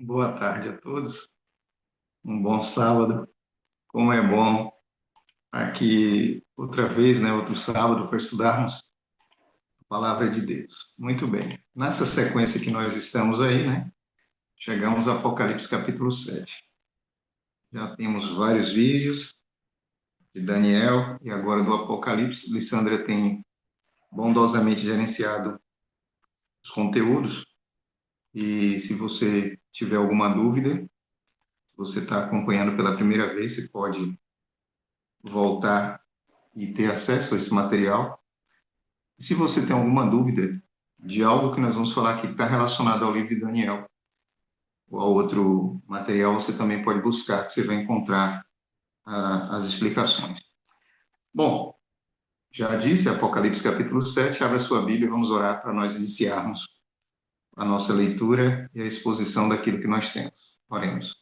Boa tarde a todos. Um bom sábado. Como é bom aqui outra vez, né? Outro sábado para estudarmos a palavra de Deus. Muito bem. Nessa sequência que nós estamos aí, né? Chegamos ao Apocalipse capítulo 7. Já temos vários vídeos de Daniel e agora do Apocalipse. Lissandra tem bondosamente gerenciado os conteúdos. E se você tiver alguma dúvida, se você está acompanhando pela primeira vez, você pode voltar e ter acesso a esse material. E se você tem alguma dúvida de algo que nós vamos falar aqui que está relacionado ao livro de Daniel ou a outro material, você também pode buscar, que você vai encontrar as explicações. Bom, já disse, Apocalipse capítulo 7, abra sua Bíblia e vamos orar para nós iniciarmos a nossa leitura e a exposição daquilo que nós temos. Oremos.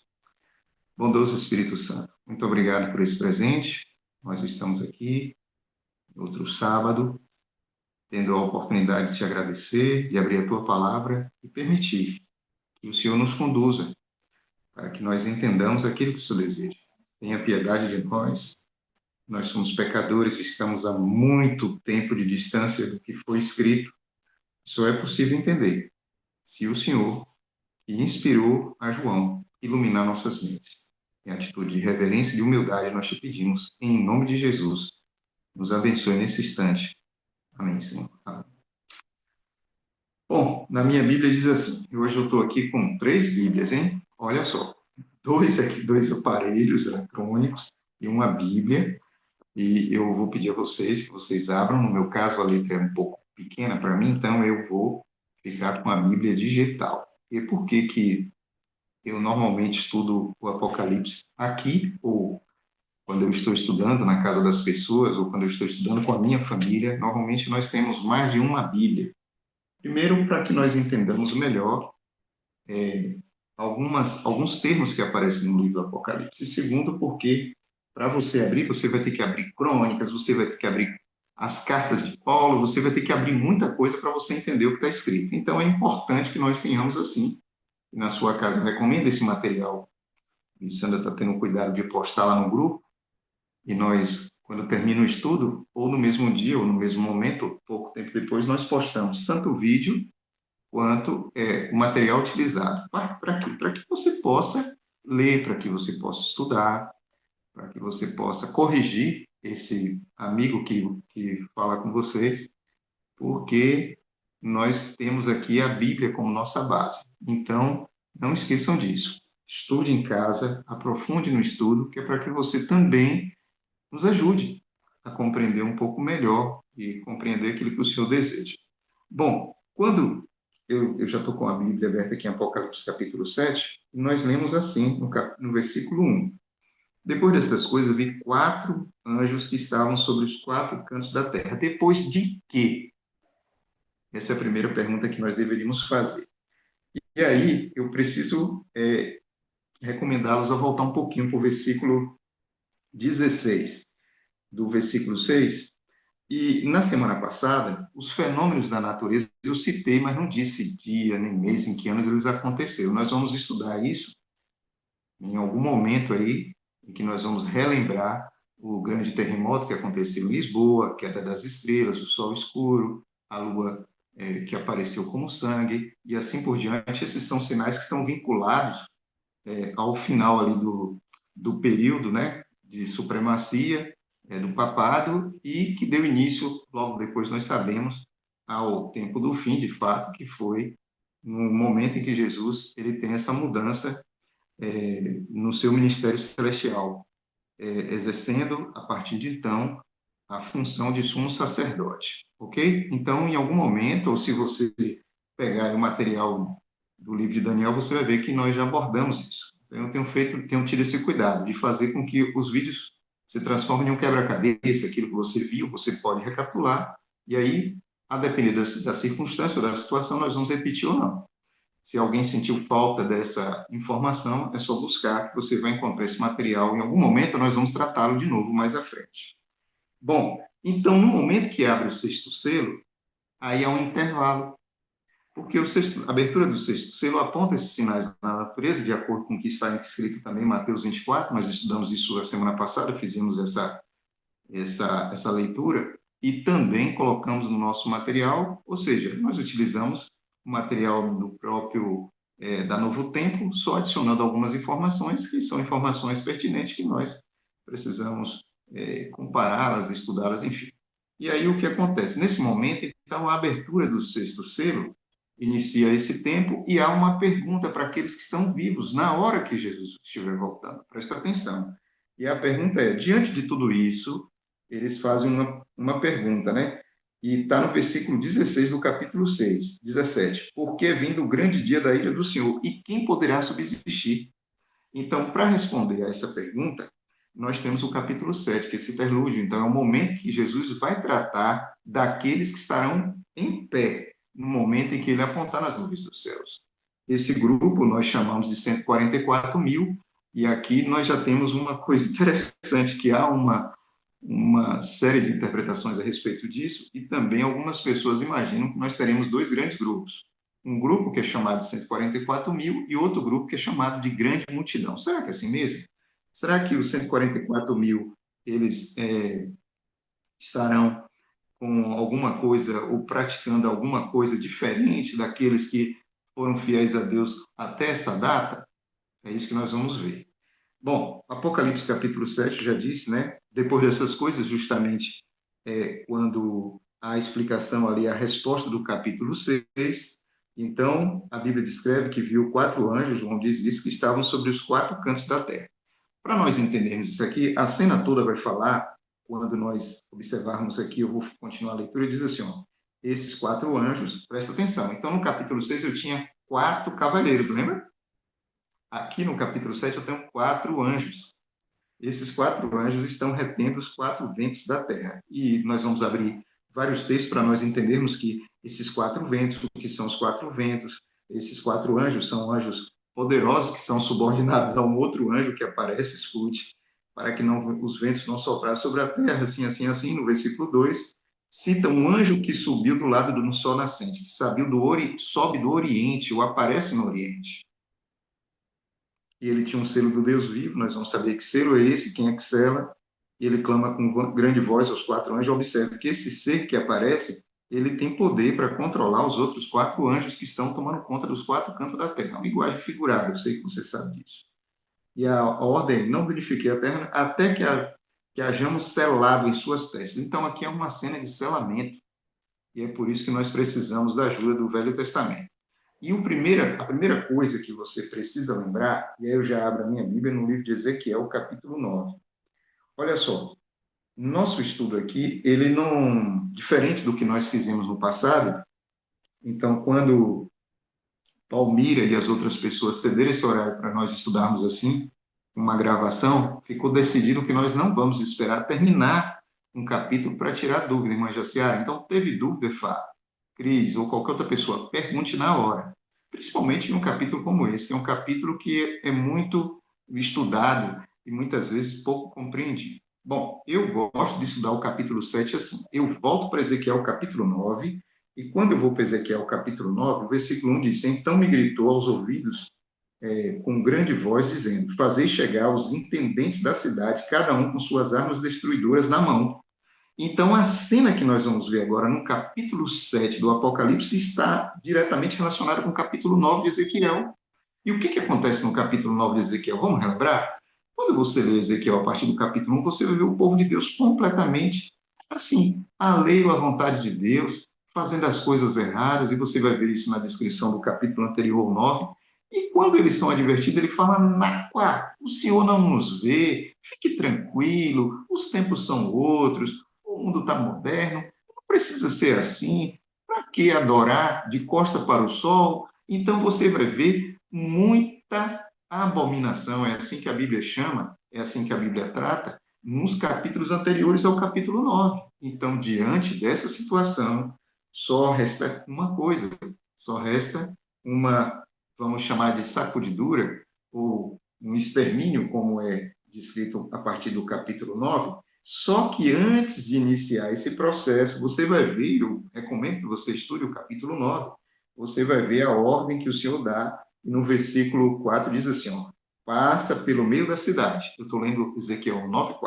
Bondoso Espírito Santo, muito obrigado por esse presente. Nós estamos aqui, outro sábado, tendo a oportunidade de te agradecer, de abrir a tua palavra e permitir que o Senhor nos conduza para que nós entendamos aquilo que o Senhor deseja. Tenha piedade de nós. Nós somos pecadores, estamos há muito tempo de distância do que foi escrito. Só é possível entender se o Senhor, que inspirou a João, iluminar nossas mentes. Em atitude de reverência e de humildade, nós te pedimos, em nome de Jesus, nos abençoe nesse instante. Amém, Senhor. Amém. Bom, na minha Bíblia diz assim, e hoje eu estou aqui com 3 Bíblias, hein? Olha só, dois aparelhos eletrônicos e uma Bíblia, e eu vou pedir a vocês que vocês abram, no meu caso a letra é um pouco pequena para mim, então eu vou ficar com a Bíblia digital. E por que que eu normalmente estudo o Apocalipse aqui, ou quando eu estou estudando na casa das pessoas, ou quando eu estou estudando com a minha família, normalmente nós temos mais de uma Bíblia. Primeiro, para que nós entendamos melhor alguns termos que aparecem no livro do Apocalipse. E segundo, porque para você abrir, você vai ter que abrir crônicas, você vai ter que abrir as cartas de Paulo, você vai ter que abrir muita coisa para você entender o que está escrito. Então, é importante que nós tenhamos assim. E na sua casa, eu recomendo esse material. E Sandra está tendo cuidado de postar lá no grupo. E nós, quando termina o estudo, ou no mesmo dia, ou no mesmo momento, pouco tempo depois, nós postamos tanto o vídeo quanto o material utilizado. Para quê? Para que você possa ler, para que você possa estudar, para que você possa corrigir esse amigo que fala com vocês, porque nós temos aqui a Bíblia como nossa base. Então, não esqueçam disso. Estude em casa, aprofunde no estudo, que é para que você também nos ajude a compreender um pouco melhor e compreender aquilo que o Senhor deseja. Bom, quando eu já estou com a Bíblia aberta aqui em Apocalipse capítulo 7, nós lemos assim, no versículo 1. Depois destas coisas, vi 4 anjos que estavam sobre os 4 cantos da terra. Depois de quê? Essa é a primeira pergunta que nós deveríamos fazer. E aí, eu preciso recomendá-los a voltar um pouquinho para o versículo 16. Do versículo 6, E na semana passada, os fenômenos da natureza eu citei, mas não disse dia, nem mês, em que anos eles aconteceram. Nós vamos estudar isso em algum momento aí, em que nós vamos relembrar o grande terremoto que aconteceu em Lisboa, a queda das estrelas, o sol escuro, a lua que apareceu como sangue, e assim por diante. Esses são sinais que estão vinculados ao final ali do período, né, de supremacia do papado e que deu início, logo depois nós sabemos, ao tempo do fim, de fato, que foi no momento em que Jesus ele tem essa mudança no seu ministério celestial, exercendo, a partir de então, a função de sumo sacerdote, ok? Então, em algum momento, ou se você pegar o material do livro de Daniel, você vai ver que nós já abordamos isso. Então, eu tenho tido esse cuidado de fazer com que os vídeos se transformem em um quebra-cabeça, aquilo que você viu, você pode recapitular, e aí, a depender da circunstância, da situação, nós vamos repetir ou não. Se alguém sentiu falta dessa informação, é só buscar, que você vai encontrar esse material. Em algum momento, nós vamos tratá-lo de novo mais à frente. Bom, então, no momento que abre o sexto selo, aí há um intervalo, porque a abertura do sexto selo aponta esses sinais na natureza, de acordo com o que está escrito também em Mateus 24, nós estudamos isso a semana passada, fizemos essa leitura, e também colocamos no nosso material, ou seja, nós utilizamos o material do próprio da Novo Tempo, só adicionando algumas informações que são informações pertinentes que nós precisamos compará-las, estudá-las, enfim. E aí o que acontece? Nesse momento, então, a abertura do sexto selo inicia esse tempo e há uma pergunta para aqueles que estão vivos na hora que Jesus estiver voltando. Presta atenção. E a pergunta é: diante de tudo isso, eles fazem uma pergunta, né? E está no versículo 16 do capítulo 6, 17. Porque é vindo o grande dia da ira do Senhor, e quem poderá subsistir? Então, para responder a essa pergunta, nós temos o capítulo 7, que é esse interlúdio. Então, é o momento que Jesus vai tratar daqueles que estarão em pé, no momento em que ele apontar nas nuvens dos céus. Esse grupo nós chamamos de 144 mil, e aqui nós já temos uma coisa interessante, que há uma série de interpretações a respeito disso, e também algumas pessoas imaginam que nós teremos dois grandes grupos. Um grupo que é chamado de 144 mil e outro grupo que é chamado de grande multidão. Será que é assim mesmo? Será que os 144 mil eles estarão com alguma coisa ou praticando alguma coisa diferente daqueles que foram fiéis a Deus até essa data? É isso que nós vamos ver. Bom, Apocalipse capítulo 7 já disse, né? Depois dessas coisas, justamente quando a explicação ali, a resposta do capítulo 6, então a Bíblia descreve que viu quatro anjos, João diz isso, que estavam sobre os quatro cantos da terra. Para nós entendermos isso aqui, a cena toda vai falar, quando nós observarmos aqui, eu vou continuar a leitura, diz assim, ó, esses quatro anjos, presta atenção. Então, no capítulo 6 eu tinha quatro cavaleiros, lembra? Aqui no capítulo 7 eu tenho quatro anjos. Esses quatro anjos estão retendo os quatro ventos da terra. E nós vamos abrir vários textos para nós entendermos que esses quatro ventos, o que são os quatro ventos, esses quatro anjos são anjos poderosos que são subordinados a um outro anjo que aparece, escute, para que não, os ventos não soprassem sobre a terra, assim, assim, assim, no versículo 2, cita um anjo que subiu do lado do sol nascente, que sobe do oriente, ou aparece no oriente. E ele tinha um selo do Deus vivo, nós vamos saber que selo é esse, quem é que sela, e ele clama com grande voz aos quatro anjos. Observe que esse ser que aparece, ele tem poder para controlar os outros quatro anjos que estão tomando conta dos quatro cantos da terra. É uma linguagem figurada, eu sei que você sabe disso. E a ordem, não verifiquei a terra, até que hajamos selado em suas testas. Então, aqui é uma cena de selamento, e é por isso que nós precisamos da ajuda do Velho Testamento. E a primeira coisa que você precisa lembrar, e aí eu já abro a minha Bíblia no livro de Ezequiel, capítulo 9. Olha só, nosso estudo aqui, ele não, diferente do que nós fizemos no passado, então quando Palmira e as outras pessoas cederem esse horário para nós estudarmos assim, uma gravação, ficou decidido que nós não vamos esperar terminar um capítulo para tirar dúvida, irmã Jaciara. Então, teve dúvida, Fá, Cris ou qualquer outra pessoa, pergunte na hora. Principalmente num capítulo como esse, que é um capítulo que é muito estudado e muitas vezes pouco compreendido. Bom, eu gosto de estudar o capítulo 7 assim. Eu volto para Ezequiel capítulo 9, e quando eu vou para Ezequiel capítulo 9, o versículo 1 diz: Então me gritou aos ouvidos com grande voz, dizendo: Fazei chegar os intendentes da cidade, cada um com suas armas destruidoras na mão. Então, a cena que nós vamos ver agora no capítulo 7 do Apocalipse está diretamente relacionada com o capítulo 9 de Ezequiel. E o que, que acontece no capítulo 9 de Ezequiel? Vamos relembrar? Quando você lê Ezequiel a partir do capítulo 1, você vai ver o povo de Deus completamente assim, alheio à vontade de Deus, fazendo as coisas erradas, e você vai ver isso na descrição do capítulo anterior, 9. E quando eles são advertidos, ele fala: Naquá, o Senhor não nos vê, fique tranquilo, os tempos são outros, o mundo está moderno, não precisa ser assim, para que adorar de costa para o sol? Então você vai ver muita abominação, é assim que a Bíblia chama, é assim que a Bíblia trata, nos capítulos anteriores ao capítulo 9. Então, diante dessa situação, só resta uma coisa, só resta uma, vamos chamar de sacudidura, ou um extermínio, como é descrito a partir do capítulo 9. Só que antes de iniciar esse processo, você vai ver, eu recomendo que você estude o capítulo 9, você vai ver a ordem que o Senhor dá, e no versículo 4 diz assim, ó, passa pelo meio da cidade. Eu estou lendo Ezequiel 9:4.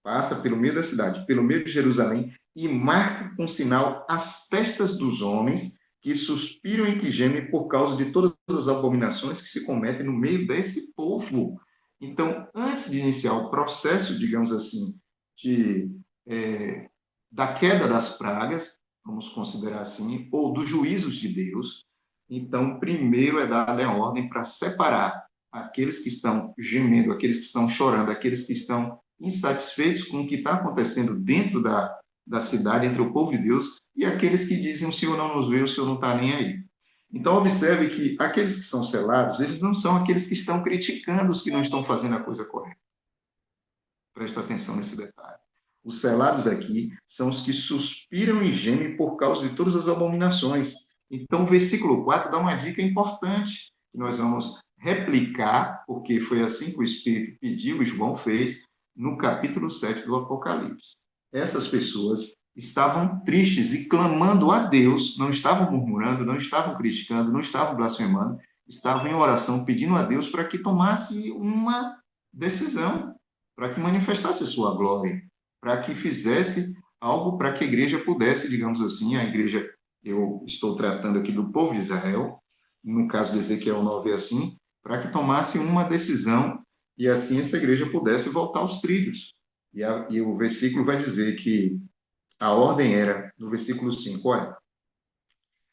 Passa pelo meio da cidade, pelo meio de Jerusalém, e marca com sinal as testas dos homens que suspiram e que gemem por causa de todas as abominações que se cometem no meio desse povo. Então, antes de iniciar o processo, digamos assim, de, é, da queda das pragas, vamos considerar assim, ou dos juízos de Deus, então, primeiro é dada a ordem para separar aqueles que estão gemendo, aqueles que estão chorando, aqueles que estão insatisfeitos com o que está acontecendo dentro da cidade, entre o povo de Deus, e aqueles que dizem: o Senhor não nos vê, o Senhor não está nem aí. Então, observe que aqueles que são selados, eles não são aqueles que estão criticando os que não estão fazendo a coisa correta. Presta atenção nesse detalhe. Os selados aqui são os que suspiram e gemem por causa de todas as abominações. Então, o versículo 4 dá uma dica importante, que nós vamos replicar, porque foi assim que o Espírito pediu e João fez, no capítulo 7 do Apocalipse. Essas pessoas estavam tristes e clamando a Deus, não estavam murmurando, não estavam criticando, não estavam blasfemando, estavam em oração pedindo a Deus para que tomasse uma decisão, para que manifestasse sua glória, para que fizesse algo para que a igreja pudesse, digamos assim, a igreja, eu estou tratando aqui do povo de Israel, no caso de Ezequiel 9 é assim, para que tomasse uma decisão e assim essa igreja pudesse voltar aos trilhos. E o versículo vai dizer que a ordem era, no versículo 5, olha,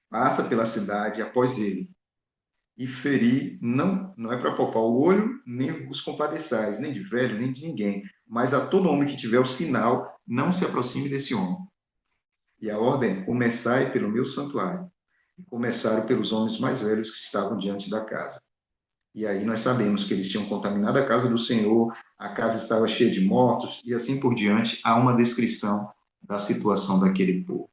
passa pela cidade após ele, e ferir não é para poupar o olho, nem os compadeçais, nem de velho, nem de ninguém, mas a todo homem que tiver o sinal, não se aproxime desse homem. E a ordem é: começai pelo meu santuário, e começaram pelos homens mais velhos que estavam diante da casa. E aí nós sabemos que eles tinham contaminado a casa do Senhor, a casa estava cheia de mortos, e assim por diante, há uma descrição da situação daquele povo.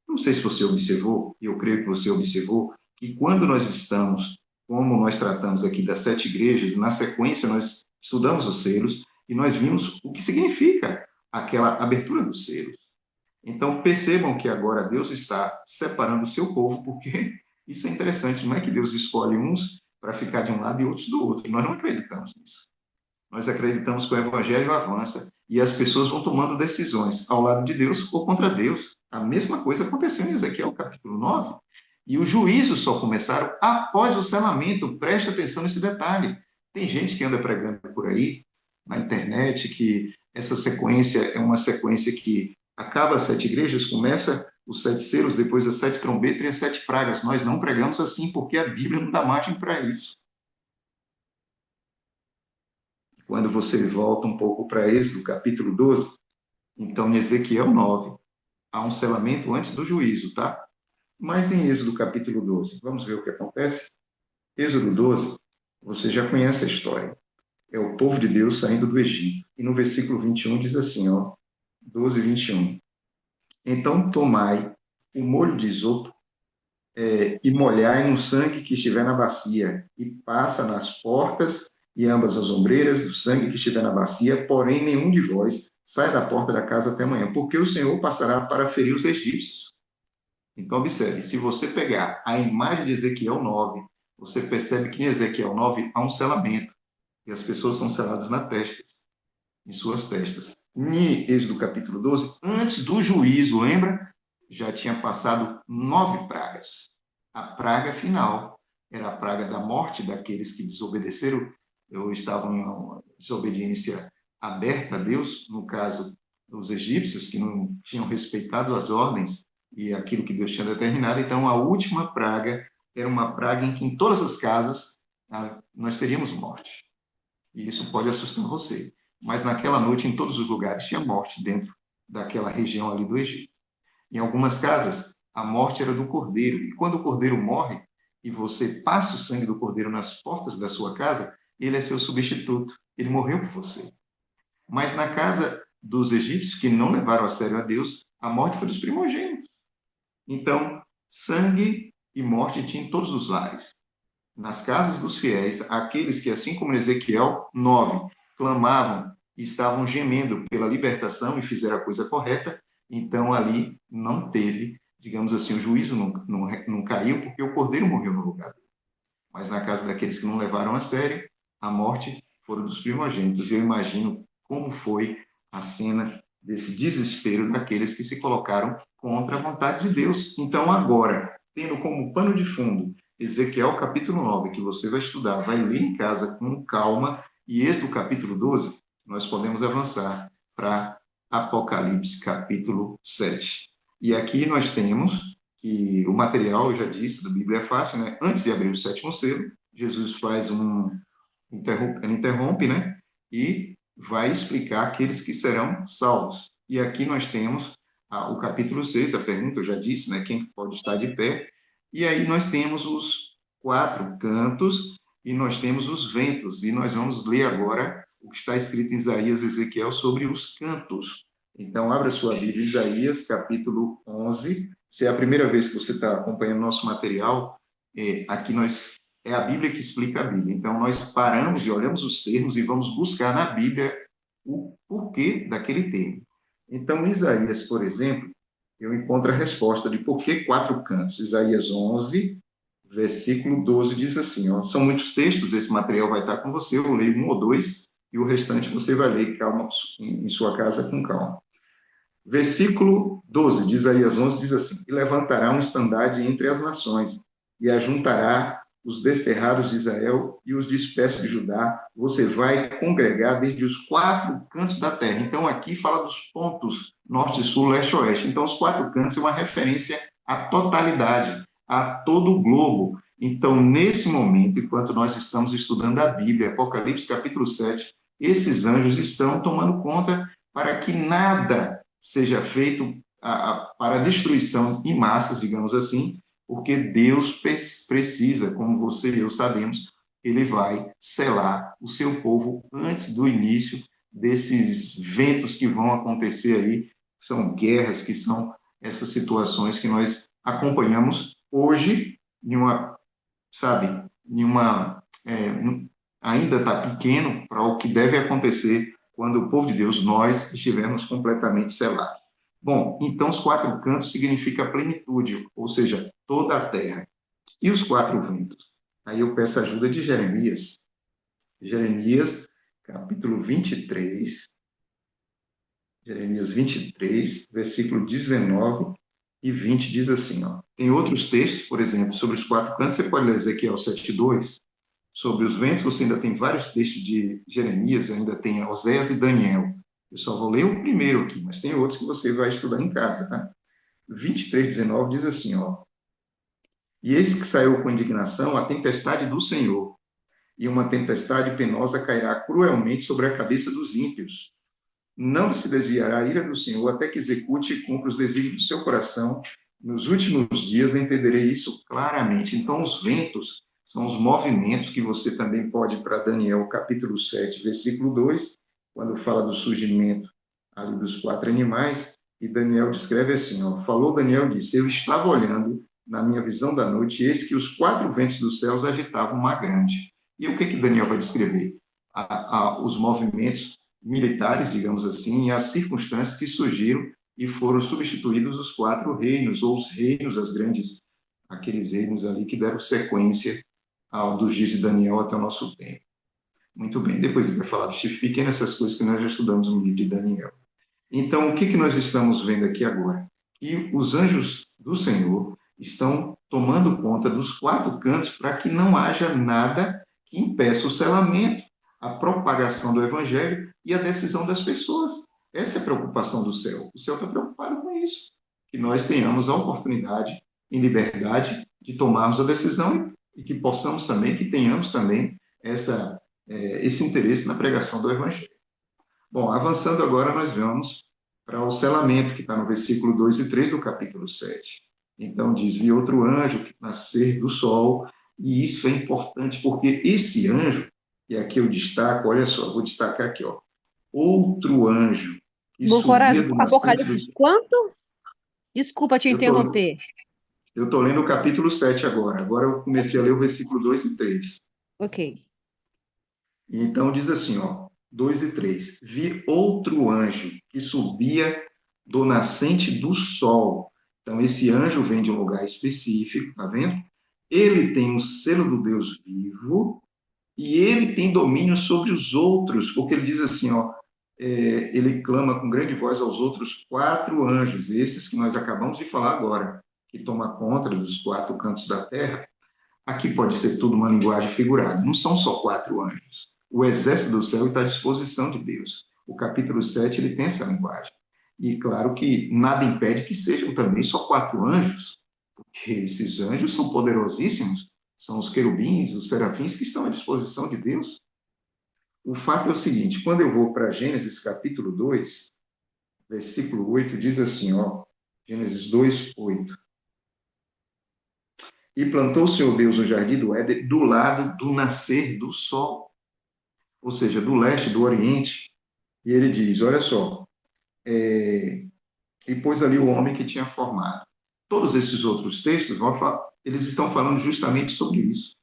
Não sei se você observou, e eu creio que você observou, que quando nós estamos, como nós tratamos aqui das 7 igrejas, na sequência nós estudamos os selos e nós vimos o que significa aquela abertura dos selos. Então percebam que agora Deus está separando o seu povo, porque isso é interessante, não é que Deus escolhe uns para ficar de um lado e outros do outro. Nós não acreditamos nisso. Nós acreditamos que o evangelho avança e as pessoas vão tomando decisões ao lado de Deus ou contra Deus. A mesma coisa aconteceu em Ezequiel capítulo 9. E os juízos só começaram após o selamento. Preste atenção nesse detalhe. Tem gente que anda pregando por aí, na internet, que essa sequência é uma sequência que acaba as 7 igrejas, começa os 7 selos, depois as 7 trombetas e as 7 pragas. Nós não pregamos assim porque a Bíblia não dá margem para isso. Quando você volta um pouco para Êxodo, capítulo 12, então em Ezequiel 9, há um selamento antes do juízo, tá? Mas em Êxodo, capítulo 12, vamos ver o que acontece? Êxodo 12, você já conhece a história. É o povo de Deus saindo do Egito. E no versículo 21 diz assim, ó, 12, 21. Então tomai o molho de isopo e molhai no sangue que estiver na bacia, e passa nas portas e ambas as ombreiras do sangue que estiver na bacia, porém nenhum de vós saia da porta da casa até amanhã, porque o Senhor passará para ferir os egípcios. Então, observe, se você pegar a imagem de Ezequiel 9, você percebe que em Ezequiel 9 há um selamento, e as pessoas são seladas na testa, em suas testas. Em Êxodo capítulo 12, antes do juízo, lembra? Já tinha passado 9 pragas. A praga final era a praga da morte daqueles que desobedeceram ou estavam em uma desobediência aberta a Deus, no caso dos egípcios, que não tinham respeitado as ordens e aquilo que Deus tinha determinado. Então, a última praga era uma praga em que em todas as casas nós teríamos morte. E isso pode assustar você. Mas naquela noite, em todos os lugares, tinha morte dentro daquela região ali do Egito. Em algumas casas, a morte era do cordeiro. E quando o cordeiro morre, e você passa o sangue do cordeiro nas portas da sua casa, ele é seu substituto. Ele morreu por você. Mas na casa dos egípcios, que não levaram a sério a Deus, a morte foi dos primogênitos. Então, sangue e morte tinha em todos os lares. Nas casas dos fiéis, aqueles que, assim como em Ezequiel 9, clamavam e estavam gemendo pela libertação e fizeram a coisa correta, então ali não teve, digamos assim, o juízo não caiu, porque o cordeiro morreu no lugar dele. Mas na casa daqueles que não levaram a sério, a morte foram dos primogênitos. Eu imagino como foi a cena desse desespero daqueles que se colocaram contra a vontade de Deus. Então, agora, tendo como pano de fundo Ezequiel capítulo 9, que você vai estudar, vai ler em casa com calma, e Êxodo capítulo 12, nós podemos avançar para Apocalipse capítulo 7. E aqui nós temos que o material, eu já disse, da Bíblia é fácil, né? Antes de abrir o sétimo selo, Jesus faz ele interrompe, né? E vai explicar aqueles que serão salvos. E aqui nós temos o capítulo 6, a pergunta, eu já disse, né? Quem pode estar de pé? E aí nós temos os 4 cantos e nós temos os ventos. E nós vamos ler agora o que está escrito em Isaías e Ezequiel sobre os cantos. Então, abra sua Bíblia, Isaías, capítulo 11. Se é a primeira vez que você está acompanhando nosso material, aqui é a Bíblia que explica a Bíblia. Então, nós paramos e olhamos os termos e vamos buscar na Bíblia o porquê daquele termo. Então, em Isaías, por exemplo, eu encontro a resposta de por que 4 cantos. Isaías 11, versículo 12 diz assim, ó, são muitos textos, esse material vai estar com você, eu leio 1 ou 2, e o restante você vai ler calma, em sua casa com calma. Versículo 12 de Isaías 11 diz assim, e levantará um estandarte entre as nações, e ajuntará os desterrados de Israel e os dispersos de Judá, você vai congregar desde os 4 cantos da terra. Então, aqui fala dos pontos norte, sul, leste, oeste. Então, os 4 cantos é uma referência à totalidade, a todo o globo. Então, nesse momento, enquanto nós estamos estudando a Bíblia, Apocalipse capítulo 7, esses anjos estão tomando conta para que nada seja feito para a destruição em massas, digamos assim, porque Deus precisa, como você e eu sabemos, ele vai selar o seu povo antes do início desses ventos que vão acontecer aí, que são guerras, que são essas situações que nós acompanhamos hoje, ainda está pequeno para o que deve acontecer quando o povo de Deus, nós, estivermos completamente selados. Bom, então os 4 cantos significa plenitude, ou seja, toda a terra. E os 4 ventos? Aí eu peço a ajuda de Jeremias. Jeremias, capítulo 23. Jeremias 23, versículo 19 e 20 diz assim, ó. Tem outros textos, por exemplo, sobre os 4 cantos, você pode ler Ezequiel 7:2. Sobre os ventos, você ainda tem vários textos de Jeremias, ainda tem Oséias e Daniel. Eu só vou ler o primeiro aqui, mas tem outros que você vai estudar em casa, tá? 23:19 diz assim, ó. E eis que saiu com indignação a tempestade do Senhor, e uma tempestade penosa cairá cruelmente sobre a cabeça dos ímpios. Não se desviará a ira do Senhor até que execute e cumpra os desígnios do seu coração. Nos últimos dias entenderei isso claramente. Então, os ventos são os movimentos que você também pode ir para Daniel, capítulo 7, versículo 2, quando fala do surgimento ali dos 4 animais, e Daniel descreve assim, ó, falou Daniel, disse, eu estava olhando na minha visão da noite, e eis que os 4 ventos dos céus agitavam uma grande. E o que Daniel vai descrever? Os movimentos militares, digamos assim, e as circunstâncias que surgiram e foram substituídos os quatro reinos, ou os reinos, as grandes, aqueles reinos ali que deram sequência dos dias de Daniel até o nosso tempo. Muito bem, depois ele vai falar do chifre pequeno, essas coisas que nós já estudamos no livro de Daniel. Então, o que nós estamos vendo aqui agora? Que os anjos do Senhor estão tomando conta dos quatro cantos para que não haja nada que impeça o selamento, a propagação do evangelho e a decisão das pessoas. Essa é a preocupação do céu. O céu está preocupado com isso, que nós tenhamos a oportunidade, em liberdade, de tomarmos a decisão e que possamos também, que tenhamos também esse interesse na pregação do evangelho. Bom, avançando agora, nós vamos para o selamento, que está no versículo 2 e 3 do capítulo 7. Então, diz: vi outro anjo que nascer do sol, e isso é importante, porque esse anjo, e aqui eu destaco, olha só, vou destacar aqui, ó, outro anjo que Bom, subia Coragem, do nascente do... Apocalipse quanto? Desculpa te interromper. Eu estou lendo o capítulo 7 agora eu comecei a ler o versículo 2 e 3. Ok. E então diz assim, ó, 2 e 3. Vi outro anjo que subia do nascente do sol. Então, esse anjo vem de um lugar específico, tá vendo? Ele tem o selo do Deus vivo e ele tem domínio sobre os outros, porque ele diz assim, ó, ele clama com grande voz aos outros quatro anjos, esses que nós acabamos de falar agora, que toma conta dos quatro cantos da terra. Aqui pode ser tudo uma linguagem figurada, não são só quatro anjos. O exército do céu está à disposição de Deus. O capítulo 7 ele tem essa linguagem. E claro que nada impede que sejam também só quatro anjos, porque esses anjos são poderosíssimos, são os querubins, os serafins que estão à disposição de Deus. O fato é o seguinte, quando eu vou para Gênesis capítulo 2, versículo 8, diz assim, ó, Gênesis 2, 8. E plantou o Senhor Deus no jardim do Éden, do lado do nascer do sol, ou seja, do leste, do oriente. E ele diz, olha só, e pôs ali o homem que tinha formado. Todos esses outros textos, eles estão falando justamente sobre isso,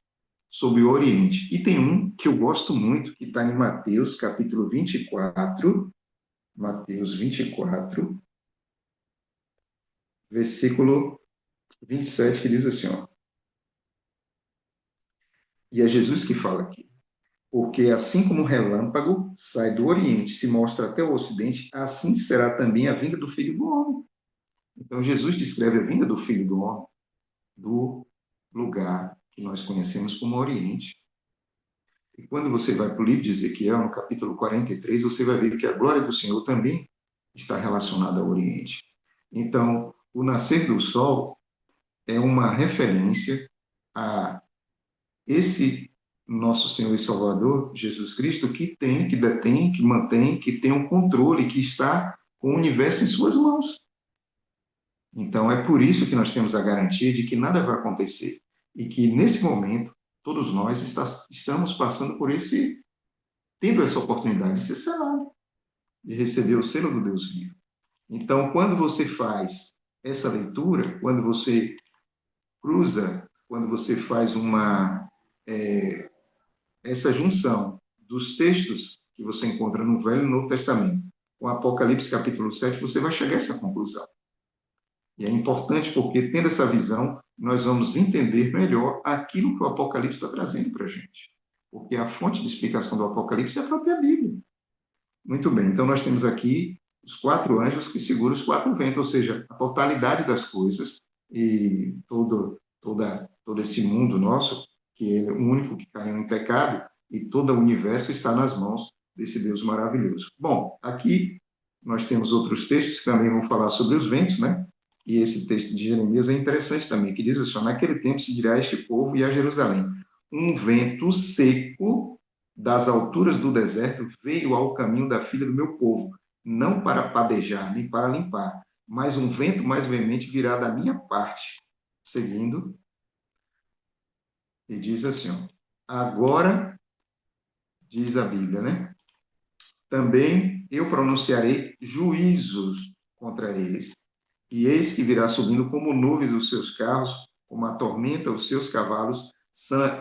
sobre o Oriente. E tem um que eu gosto muito, que está em Mateus, capítulo 24, Mateus 24, versículo 27, que diz assim, ó, e é Jesus que fala aqui. Porque assim como o relâmpago sai do Oriente, se mostra até o Ocidente, assim será também a vinda do Filho do Homem. Então, Jesus descreve a vinda do Filho do Homem do lugar que nós conhecemos como Oriente. E quando você vai para o livro de Ezequiel, no capítulo 43, você vai ver que a glória do Senhor também está relacionada ao Oriente. Então, o nascer do sol é uma referência a esse nosso Senhor e Salvador, Jesus Cristo, que tem, que detém, que mantém, que tem um controle, que está com o universo em suas mãos. Então, é por isso que nós temos a garantia de que nada vai acontecer e que, nesse momento, todos nós estamos passando por tendo essa oportunidade de ser selado, de receber o selo do Deus vivo. Então, quando você faz essa leitura, quando você cruza, quando você faz essa junção dos textos que você encontra no Velho e no Novo Testamento, com Apocalipse capítulo 7, você vai chegar a essa conclusão. E é importante porque, tendo essa visão, nós vamos entender melhor aquilo que o Apocalipse está trazendo para a gente. Porque a fonte de explicação do Apocalipse é a própria Bíblia. Muito bem, então nós temos aqui os quatro anjos que seguram os quatro ventos, ou seja, a totalidade das coisas e todo esse mundo nosso, que é o único que caiu em pecado, e todo o universo está nas mãos desse Deus maravilhoso. Bom, aqui nós temos outros textos que também vão falar sobre os ventos, né? E esse texto de Jeremias é interessante também, que diz assim: naquele tempo se dirá a este povo e a Jerusalém: um vento seco das alturas do deserto veio ao caminho da filha do meu povo, não para padejar nem para limpar, mas um vento mais veemente virá da minha parte. Seguindo, e diz assim: ó, agora, diz a Bíblia, né? Também eu pronunciarei juízos contra eles. E eis que virá subindo como nuvens os seus carros, como a tormenta os seus cavalos,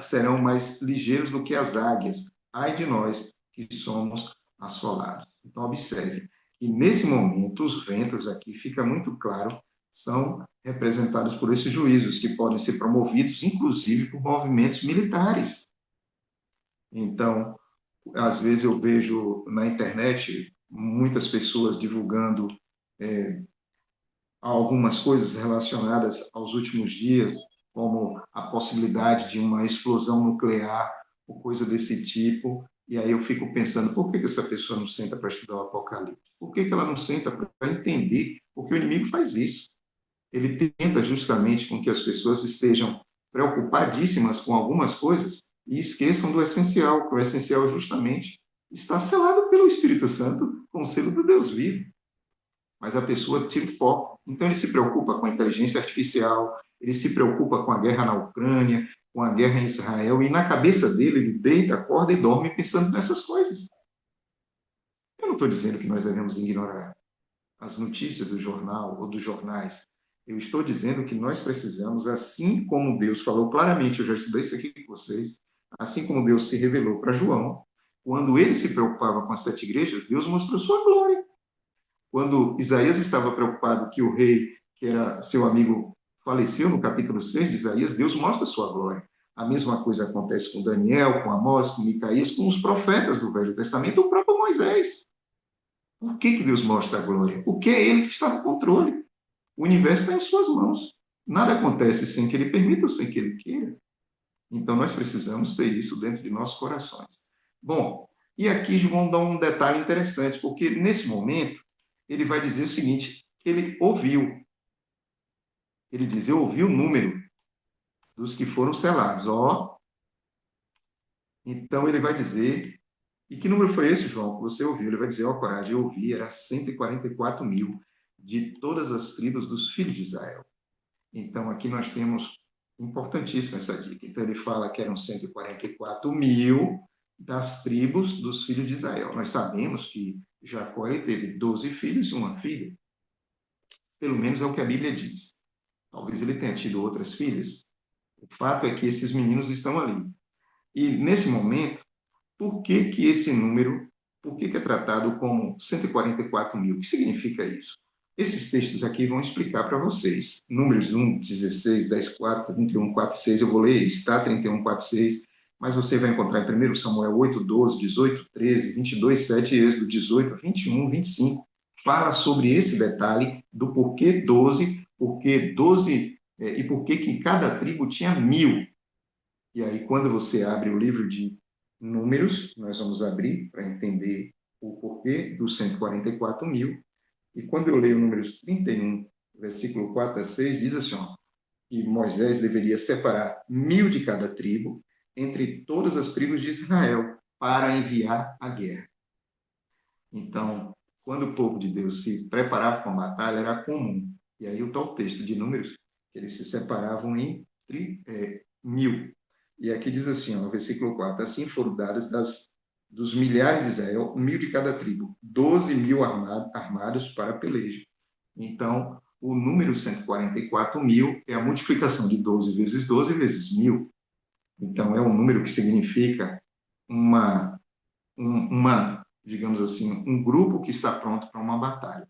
serão mais ligeiros do que as águias. Ai de nós, que somos assolados. Então, observe que, nesse momento, os ventos aqui, fica muito claro, são representados por esses juízos, que podem ser promovidos, inclusive, por movimentos militares. Então, às vezes eu vejo na internet muitas pessoas divulgando algumas coisas relacionadas aos últimos dias, como a possibilidade de uma explosão nuclear ou coisa desse tipo. E aí eu fico pensando, por que essa pessoa não senta para estudar o Apocalipse? Por que ela não senta para entender? Porque o inimigo faz isso. Ele tenta justamente com que as pessoas estejam preocupadíssimas com algumas coisas e esqueçam do essencial, que o essencial justamente está selado pelo Espírito Santo, com o selo do Deus vivo. Mas a pessoa tira o foco. Então ele se preocupa com a inteligência artificial, ele se preocupa com a guerra na Ucrânia, com a guerra em Israel, e na cabeça dele ele deita, acorda e dorme pensando nessas coisas. Eu não estou dizendo que nós devemos ignorar as notícias do jornal ou dos jornais. Eu estou dizendo que nós precisamos, assim como Deus falou claramente, eu já estudei isso aqui com vocês, assim como Deus se revelou para João, quando ele se preocupava com as 7 igrejas, Deus mostrou sua glória. Quando Isaías estava preocupado que o rei, que era seu amigo, faleceu, no capítulo 6 de Isaías, Deus mostra sua glória. A mesma coisa acontece com Daniel, com Amós, com Micaías, com os profetas do Velho Testamento, o próprio Moisés. Por que Deus mostra a glória? Porque é Ele que está no controle. O universo está em suas mãos. Nada acontece sem que Ele permita ou sem que Ele queira. Então, nós precisamos ter isso dentro de nossos corações. Bom, e aqui João dá um detalhe interessante, porque nesse momento, ele vai dizer o seguinte, que ele ouviu. Ele diz, eu ouvi o número dos que foram selados. Ó, então ele vai dizer, e que número foi esse, João, que você ouviu? Ele vai dizer, ó, coragem, eu ouvi, era 144 mil de todas as tribos dos filhos de Israel. Então, aqui nós temos, importantíssima essa dica. Então, ele fala que eram 144 mil das tribos dos filhos de Israel. Nós sabemos que Jacó ele teve 12 filhos e uma filha. Pelo menos é o que a Bíblia diz. Talvez ele tenha tido outras filhas. O fato é que esses meninos estão ali. E, nesse momento, por que que esse número, por que que é tratado como 144 mil? O que significa isso? Esses textos aqui vão explicar para vocês. Números 1, 16, 10, 4, 31, 4, 6, eu vou ler, está 31, 4, 6, mas você vai encontrar em 1 Samuel 8, 12, 18, 13, 22, 7, Êxodo 18, 21, 25. Fala sobre esse detalhe do porquê 12, porque 12 e por que cada tribo tinha 1000. E aí, quando você abre o livro de Números, nós vamos abrir para entender o porquê dos 144 mil. E quando eu leio Números 31, versículo 4 a 6, diz assim, ó, que Moisés deveria separar 1000 de cada tribo entre todas as tribos de Israel para enviar a guerra. Então, quando o povo de Deus se preparava para uma batalha, era comum. E aí está o texto de Números, que eles se separavam em 1000. E aqui diz assim, ó, no versículo 4, assim foram dadas dos milhares de Israel, 1000 de cada tribo, 12 mil armados para a peleja. Então, o número 144 mil é a multiplicação de 12 vezes 1000. Então, é um número que significa digamos assim, um grupo que está pronto para uma batalha.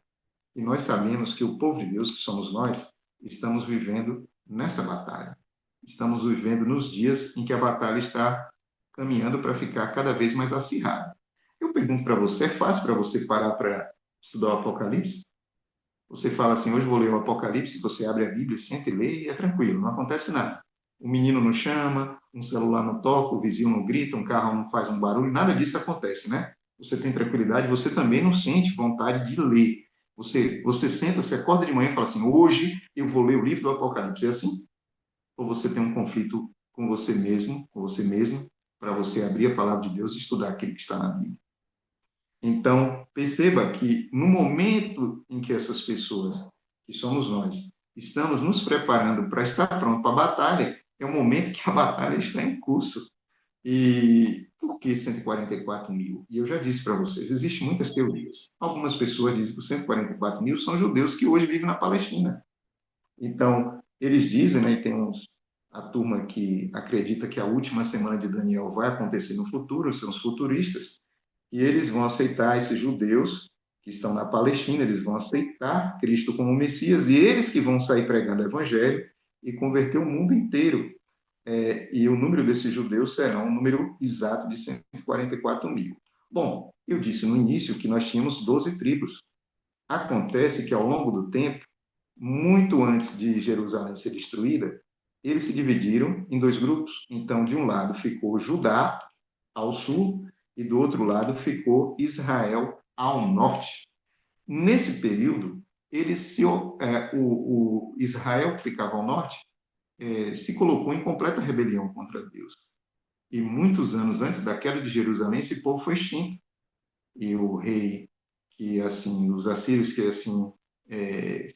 E nós sabemos que o povo de Deus, que somos nós, estamos vivendo nessa batalha. Estamos vivendo nos dias em que a batalha está caminhando para ficar cada vez mais acirrada. Eu pergunto para você, é fácil para você parar para estudar o Apocalipse? Você fala assim, hoje vou ler o Apocalipse, você abre a Bíblia, senta e lê e é tranquilo, não acontece nada. O menino não chama, um celular não toca, o vizinho não grita, um carro não faz um barulho, nada disso acontece, né? Você tem tranquilidade, você também não sente vontade de ler. Você senta, você acorda de manhã e fala assim, hoje eu vou ler o livro do Apocalipse. É assim? Ou você tem um conflito com você mesmo, com você mesmo, para você abrir a palavra de Deus e estudar aquilo que está na Bíblia? Então, perceba que no momento em que essas pessoas, que somos nós, estamos nos preparando para estar pronto para a batalha, é o momento que a batalha está em curso. E por que 144 mil? E eu já disse para vocês, existem muitas teorias. Algumas pessoas dizem que os 144 mil são judeus que hoje vivem na Palestina. Então, eles dizem, né, e tem a turma que acredita que a última semana de Daniel vai acontecer no futuro, são os futuristas, e eles vão aceitar esses judeus que estão na Palestina, eles vão aceitar Cristo como Messias, e eles que vão sair pregando o evangelho e converter o mundo inteiro. E o número desses judeus será um número exato de 144 mil. Bom, eu disse no início que nós tínhamos 12 tribos. Acontece que ao longo do tempo, muito antes de Jerusalém ser destruída, eles se dividiram em dois grupos. Então, de um lado ficou Judá, ao sul, e do outro lado ficou Israel, ao norte. Nesse período, o Israel, que ficava ao norte, se colocou em completa rebelião contra Deus. E muitos anos antes da queda de Jerusalém, esse povo foi extinto. E o rei, que assim, os assírios que assim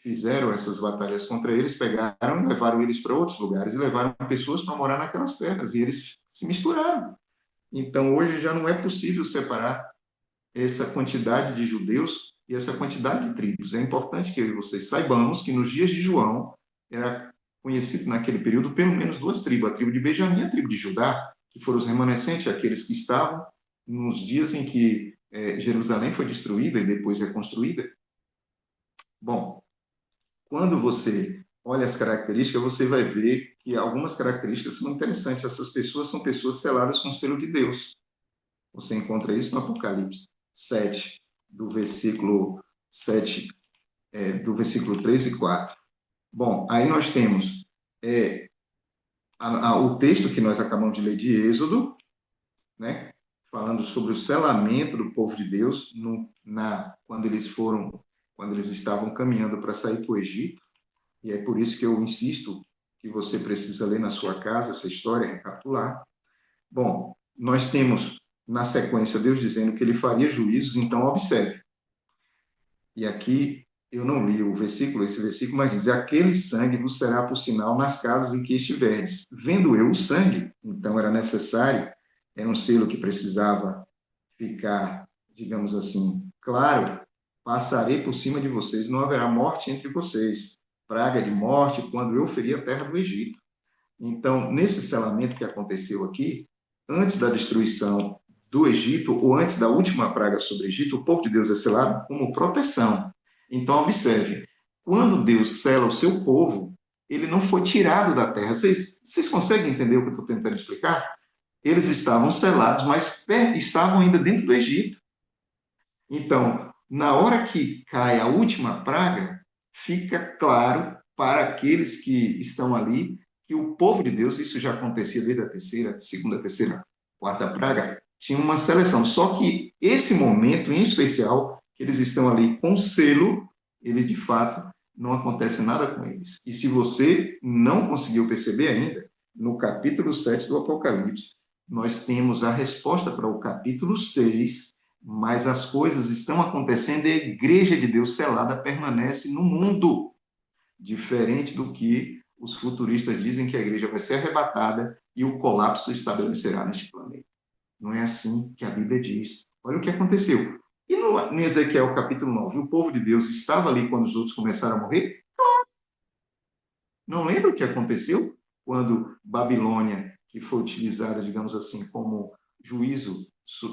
fizeram essas batalhas contra eles, pegaram e levaram eles para outros lugares e levaram pessoas para morar naquelas terras. E eles se misturaram. Então, hoje já não é possível separar essa quantidade de judeus e essa quantidade de tribos. É importante que eu e vocês saibamos que nos dias de João era conhecido naquele período pelo menos duas tribos, a tribo de Benjamim e a tribo de Judá, que foram os remanescentes, aqueles que estavam nos dias em que Jerusalém foi destruída e depois reconstruída. Bom, quando você olha as características, você vai ver que algumas características são interessantes. Essas pessoas são pessoas seladas com o selo de Deus. Você encontra isso no Apocalipse 7, do versículo 7, do versículo 3 e 4. Bom, aí nós temos o texto que nós acabamos de ler de Êxodo, né, falando sobre o selamento do povo de Deus quando eles estavam caminhando para sair para o Egito. E é por isso que eu insisto que você precisa ler na sua casa essa história, recapitular. Bom, nós temos na sequência Deus dizendo que ele faria juízos, então observe. E aqui eu não li esse versículo, mas diz: aquele sangue vos será por sinal nas casas em que estiverdes. Vendo eu o sangue, então era necessário, era um selo que precisava ficar, digamos assim, claro, passarei por cima de vocês, não haverá morte entre vocês, praga de morte, quando eu ferir a terra do Egito. Então, nesse selamento que aconteceu aqui, antes da destruição do Egito, ou antes da última praga sobre o Egito, o povo de Deus é selado como proteção. Então, observe, quando Deus sela o seu povo, ele não foi tirado da terra. Vocês conseguem entender o que eu estou tentando explicar? Eles estavam selados, mas estavam ainda dentro do Egito. Então, na hora que cai a última praga, fica claro para aqueles que estão ali que o povo de Deus, isso já acontecia desde a terceira, segunda, terceira, quarta praga, tinha uma seleção. Só que esse momento em especial, que eles estão ali com selo, eles de fato não acontece nada com eles. E se você não conseguiu perceber ainda, no capítulo 7 do Apocalipse, nós temos a resposta para o capítulo 6, mas as coisas estão acontecendo e a igreja de Deus selada permanece no mundo, diferente do que os futuristas dizem que a igreja vai ser arrebatada e o colapso estabelecerá neste planeta. Não é assim que a Bíblia diz. Olha o que aconteceu. E no Ezequiel capítulo 9, o povo de Deus estava ali quando os outros começaram a morrer? Não lembra o que aconteceu quando Babilônia, que foi utilizada, digamos assim, como juízo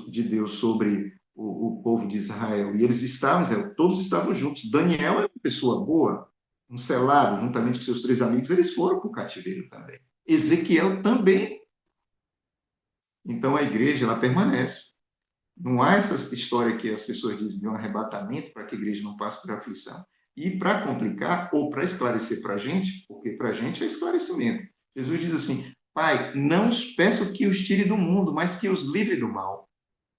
de Deus sobre o povo de Israel, e eles estavam, todos estavam juntos. Daniel é uma pessoa boa, um selado, juntamente com seus três amigos, eles foram para o cativeiro também. Ezequiel também. Então a igreja, ela permanece. Não há essa história que as pessoas dizem de um arrebatamento para que a igreja não passe por aflição. E para complicar, ou para esclarecer para a gente, porque para a gente é esclarecimento. Jesus diz assim: Pai, não os peço que os tire do mundo, mas que os livre do mal.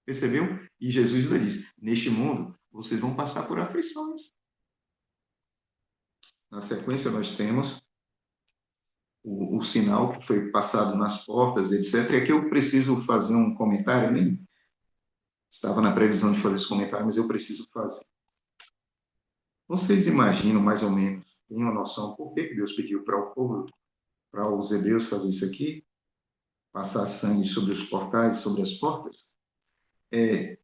Percebeu? E Jesus ainda diz: neste mundo, vocês vão passar por aflições. Na sequência, nós temos o sinal que foi passado nas portas, etc. E aqui eu preciso fazer um comentário, nem estava na previsão de fazer esse comentário, mas eu preciso fazer. Vocês imaginam, mais ou menos, têm uma noção por que Deus pediu para o povo, para os hebreus fazer isso aqui? Passar sangue sobre os portais, sobre as portas?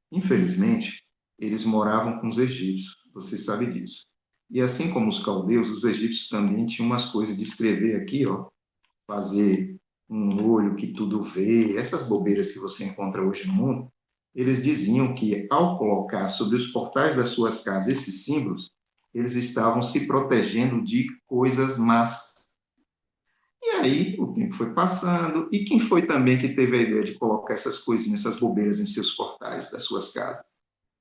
Infelizmente, eles moravam com os egípcios, você sabe disso. E assim como os caldeus, os egípcios também tinham umas coisas de escrever aqui, ó, fazer um olho que tudo vê, essas bobeiras que você encontra hoje no mundo. eles diziam que, ao colocar sobre os portais das suas casas esses símbolos, eles estavam se protegendo de coisas más. E aí o tempo foi passando, e quem foi também que teve a ideia de colocar essas coisinhas, essas bobeiras em seus portais das suas casas?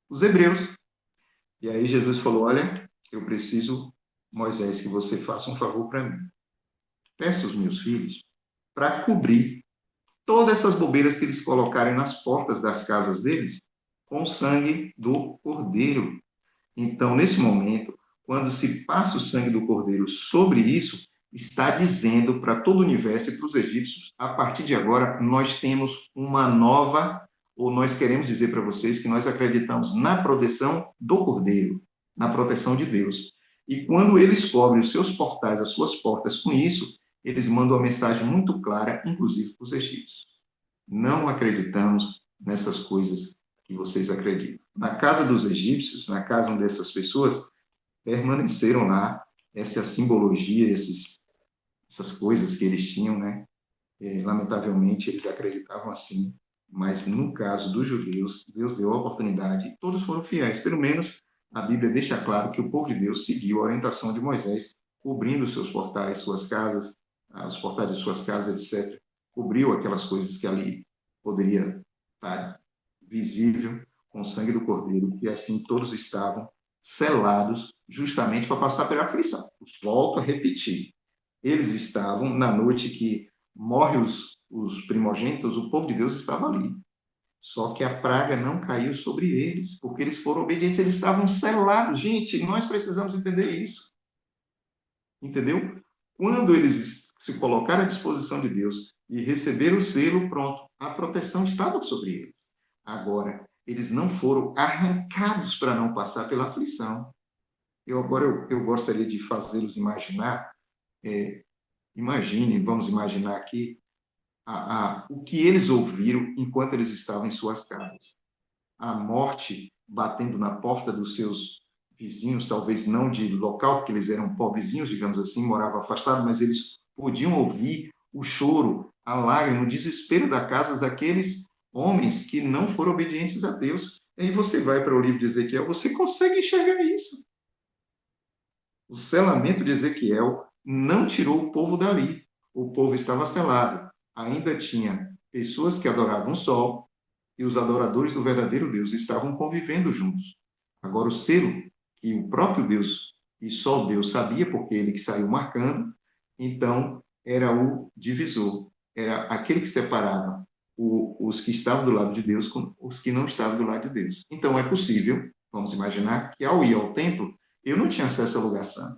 Os hebreus. E aí Jesus falou: olha, eu preciso, Moisés, que você faça um favor para mim. Peça aos meus filhos para cobrir todas essas bobeiras que eles colocarem nas portas das casas deles com o sangue do cordeiro. Então, nesse momento, quando se passa o sangue do cordeiro sobre isso, está dizendo para todo o universo e para os egípcios: a partir de agora, nós temos uma nova, ou nós queremos dizer para vocês que nós acreditamos na proteção do cordeiro, na proteção de Deus. E quando eles cobrem os seus portais, as suas portas com isso, eles mandam uma mensagem muito clara, inclusive para os egípcios: não acreditamos nessas coisas que vocês acreditam. Na casa dos egípcios, na casa dessas pessoas, permaneceram lá essa simbologia, essas coisas que eles tinham, né? Lamentavelmente, eles acreditavam assim, mas no caso dos judeus, Deus deu a oportunidade e todos foram fiéis. Pelo menos a Bíblia deixa claro que o povo de Deus seguiu a orientação de Moisés, cobrindo seus portais, suas casas, os portais de suas casas, etc. Cobriu aquelas coisas que ali poderia estar visível com o sangue do Cordeiro, e assim todos estavam selados justamente para passar pela aflição. Volto a repetir, eles estavam na noite que morrem os primogênitos, o povo de Deus estava ali. Só que a praga não caiu sobre eles, porque eles foram obedientes, eles estavam selados. Gente, nós precisamos entender isso. Entendeu? Quando eles se colocaram à disposição de Deus e receberam o selo, pronto, a proteção estava sobre eles. Agora, eles não foram arrancados para não passar pela aflição. Eu gostaria de fazê-los imaginar, vamos imaginar aqui, o que eles ouviram enquanto eles estavam em suas casas. A morte batendo na porta dos seus vizinhos, talvez não de local, porque eles eram pobrezinhos, digamos assim, moravam afastados, mas eles podiam ouvir o choro, a lágrima, o desespero da casa daqueles homens que não foram obedientes a Deus. E aí você vai para o livro de Ezequiel, você consegue enxergar isso. O selamento de Ezequiel não tirou o povo dali. O povo estava selado. Ainda tinha pessoas que adoravam o sol e os adoradores do verdadeiro Deus estavam convivendo juntos. Agora, o selo que o próprio Deus e só Deus sabia, porque ele que saiu marcando, então era o divisor, era aquele que separava os que estavam do lado de Deus com os que não estavam do lado de Deus. Então, é possível, vamos imaginar, que ao ir ao templo, eu não tinha acesso ao lugar santo.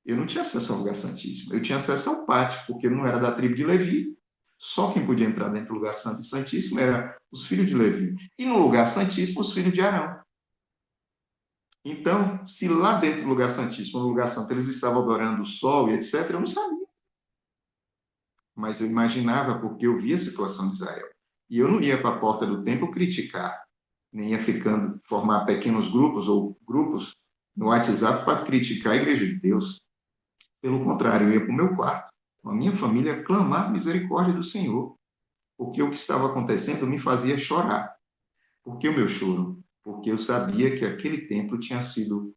Eu não tinha acesso ao lugar santíssimo. Eu tinha acesso ao pátio, porque eu não era da tribo de Levi. Só quem podia entrar dentro do lugar santo e santíssimo eram os filhos de Levi. E no lugar santíssimo, os filhos de Arão. Então, se lá dentro do lugar santíssimo, no lugar santo, eles estavam adorando o sol e etc., eu não sabia. Mas eu imaginava, porque eu via a situação de Israel. E eu não ia para a porta do templo criticar, nem ia ficando, formar pequenos grupos ou grupos no WhatsApp para criticar a igreja de Deus. Pelo contrário, eu ia para o meu quarto, com a minha família, clamar misericórdia do Senhor, porque o que estava acontecendo me fazia chorar. Por que o meu choro? Porque eu sabia que aquele templo tinha sido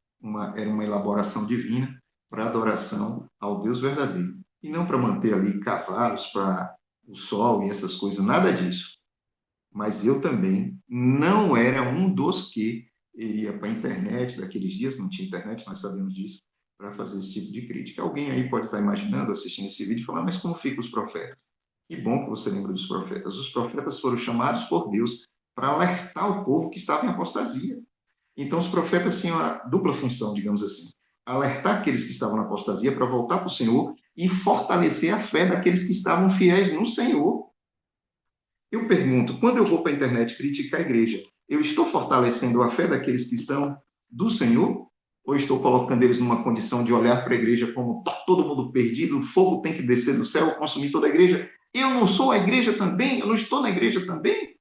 era uma elaboração divina para adoração ao Deus verdadeiro, e não para manter ali cavalos para o sol e essas coisas, nada disso. Mas eu também não era um dos que iria para a internet, daqueles dias não tinha internet, nós sabemos disso, para fazer esse tipo de crítica. Alguém aí pode estar imaginando, assistindo esse vídeo, e falar: mas como ficam os profetas? Que bom que você lembra dos profetas. Os profetas foram chamados por Deus para alertar o povo que estava em apostasia. Então, os profetas tinham a dupla função, digamos assim: alertar aqueles que estavam na apostasia para voltar para o Senhor e fortalecer a fé daqueles que estavam fiéis no Senhor. Eu pergunto, quando eu vou para a internet criticar a igreja, eu estou fortalecendo a fé daqueles que são do Senhor? Ou estou colocando eles numa condição de olhar para a igreja como está todo mundo perdido, o fogo tem que descer do céu, consumir toda a igreja? Eu não sou a igreja também? Eu não estou na igreja também?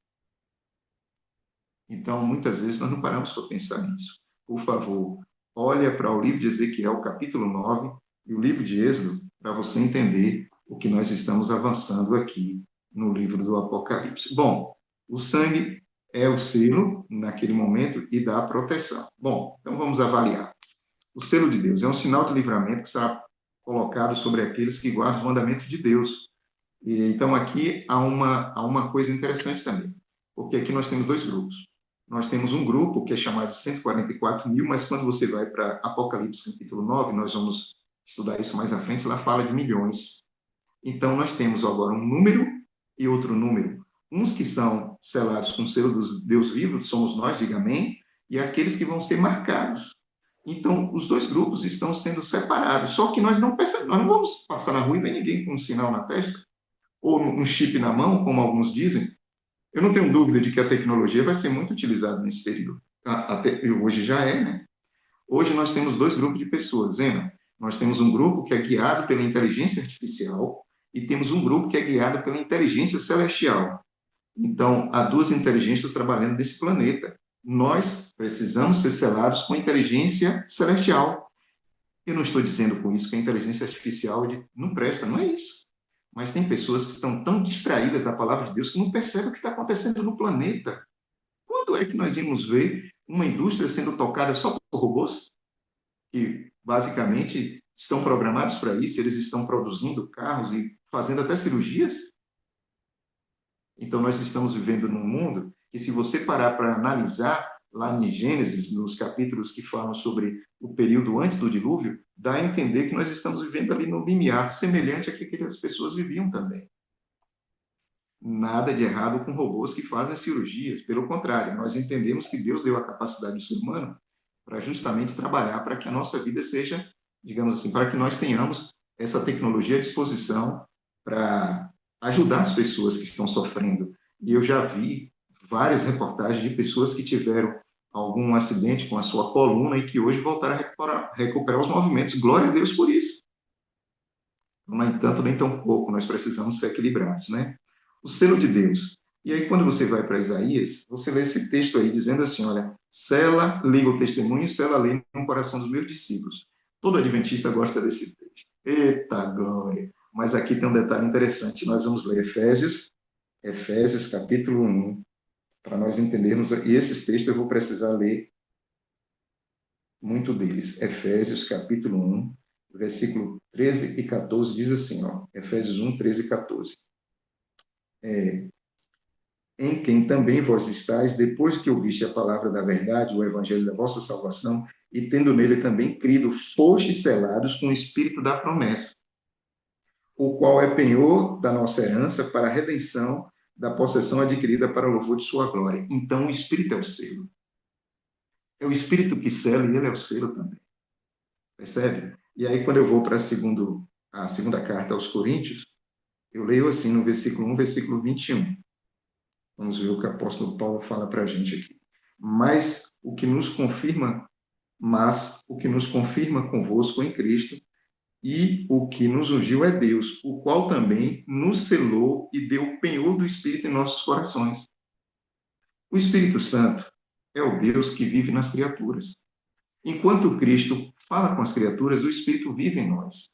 Então, muitas vezes, nós não paramos para pensar nisso. Por favor, olha para o livro de Ezequiel, capítulo 9, e o livro de Êxodo, para você entender o que nós estamos avançando aqui no livro do Apocalipse. Bom, o sangue é o selo naquele momento e dá proteção. Bom, então vamos avaliar. O selo de Deus é um sinal de livramento que será colocado sobre aqueles que guardam os mandamentos de Deus. E, então, aqui há uma coisa interessante também, porque aqui nós temos dois grupos. Nós temos um grupo que é chamado de 144 mil, mas quando você vai para Apocalipse capítulo 9, nós vamos estudar isso mais à frente, lá fala de milhões. Então, nós temos agora um número e outro número. Uns que são selados com o selo do Deus vivo, somos nós, diga amém, e aqueles que vão ser marcados. Então, os dois grupos estão sendo separados, só que nós não percebemos, nós não vamos passar na rua e ver ninguém com um sinal na testa, ou um chip na mão, como alguns dizem. Eu não tenho dúvida de que a tecnologia vai ser muito utilizada nesse período. Até, hoje já é, né? Hoje nós temos dois grupos de pessoas, Zena. Nós temos um grupo que é guiado pela inteligência artificial e temos um grupo que é guiado pela inteligência celestial. Então, há duas inteligências trabalhando nesse planeta. Nós precisamos ser selados com a inteligência celestial. Eu não estou dizendo com isso que a inteligência artificial não presta, não é isso. Mas tem pessoas que estão tão distraídas da palavra de Deus que não percebem o que está acontecendo no planeta. Quando é que nós íamos ver uma indústria sendo tocada só por robôs? Que basicamente estão programados para isso, eles estão produzindo carros e fazendo até cirurgias. Então, nós estamos vivendo num mundo que, se você parar para analisar, lá em Gênesis, nos capítulos que falam sobre o período antes do dilúvio, dá a entender que nós estamos vivendo ali no limiar, semelhante a que aquelas pessoas viviam também. Nada de errado com robôs que fazem cirurgias, pelo contrário, nós entendemos que Deus deu a capacidade do ser humano para justamente trabalhar para que a nossa vida seja, digamos assim, para que nós tenhamos essa tecnologia à disposição para ajudar as pessoas que estão sofrendo. E eu já vi várias reportagens de pessoas que tiveram algum acidente com a sua coluna e que hoje voltaram a recuperar os movimentos. Glória a Deus por isso. No entanto, nem tão pouco, nós precisamos ser equilibrados, né? O selo de Deus. E aí, quando você vai para Isaías, você lê esse texto aí, dizendo assim, olha, sela, liga o testemunho, sela a lei no coração dos meus discípulos. Todo adventista gosta desse texto. Eita glória! Mas aqui tem um detalhe interessante. Nós vamos ler Efésios capítulo 1, para nós entendermos, e esses textos eu vou precisar ler muito deles. Efésios capítulo 1, versículo 13 e 14, diz assim, ó, Efésios 1, 13 e 14. Em quem também vós estáis, depois que ouviste a palavra da verdade, o evangelho da vossa salvação, e tendo nele também crido, fostes selados com o espírito da promessa, o qual é penhor da nossa herança para a redenção da possessão adquirida para o louvor de sua glória. Então, o espírito é o selo. É o espírito que sela e ele é o selo também. Percebe? E aí, quando eu vou para a segunda carta aos Coríntios, eu leio assim no versículo 1, versículo 21. Vamos ver o que o apóstolo Paulo fala para a gente aqui. Mas o que nos confirma convosco em Cristo, e o que nos ungiu é Deus, o qual também nos selou e deu o penhor do Espírito em nossos corações. O Espírito Santo é o Deus que vive nas criaturas. Enquanto Cristo fala com as criaturas, o Espírito vive em nós.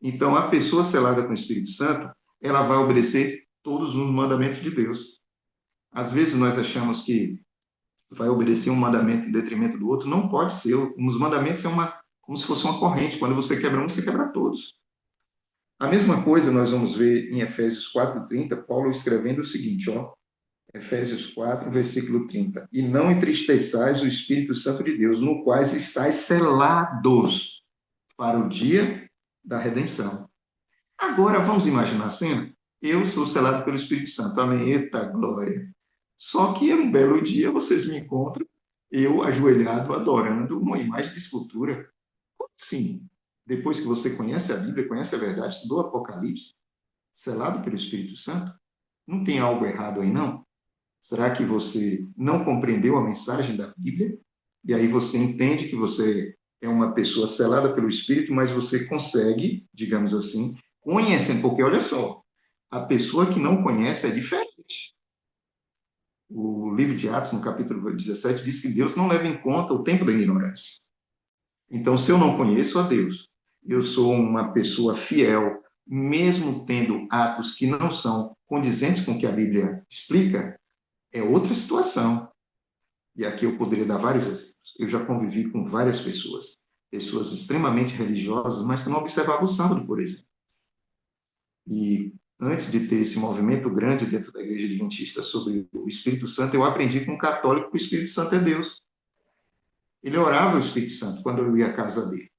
Então, a pessoa selada com o Espírito Santo, ela vai obedecer todos os mandamentos de Deus. Às vezes nós achamos que vai obedecer um mandamento em detrimento do outro. Não pode ser. Os mandamentos são como se fosse uma corrente. Quando você quebra um, você quebra todos. A mesma coisa nós vamos ver em Efésios 4:30, Paulo escrevendo o seguinte, ó, Efésios 4, versículo 30. E não entristeçais o Espírito Santo de Deus, no quais estáis selados para o dia da redenção. Agora, vamos imaginar a cena? Eu sou selado pelo Espírito Santo. Amém. Eita glória. Só que um belo dia vocês me encontram, eu ajoelhado, adorando uma imagem de escultura. Sim, depois que você conhece a Bíblia, conhece a verdade, estudou o Apocalipse, selado pelo Espírito Santo, não tem algo errado aí, não? Será que você não compreendeu a mensagem da Bíblia? E aí você entende que você é uma pessoa selada pelo Espírito, mas você consegue, digamos assim, conhecendo, porque olha só, a pessoa que não conhece é diferente. O livro de Atos, no capítulo 17, diz que Deus não leva em conta o tempo da ignorância. Então, se eu não conheço a Deus, eu sou uma pessoa fiel, mesmo tendo atos que não são condizentes com o que a Bíblia explica, é outra situação. E aqui eu poderia dar vários exemplos. Eu já convivi com várias pessoas, pessoas extremamente religiosas, mas que não observavam o sábado, por exemplo. E antes de ter esse movimento grande dentro da Igreja Adventista sobre o Espírito Santo, eu aprendi com um católico que o Espírito Santo é Deus. Ele orava ao Espírito Santo quando eu ia à casa dele.